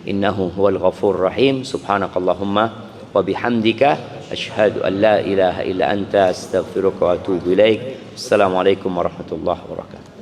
innahu huwal ghafurur rahim. Subhanakallahumma wa bihamdika asyhadu an la ilaha illa anta astaghfiruka wa atubu ilaik. Assalamualaikum warahmatullahi wabarakatuh.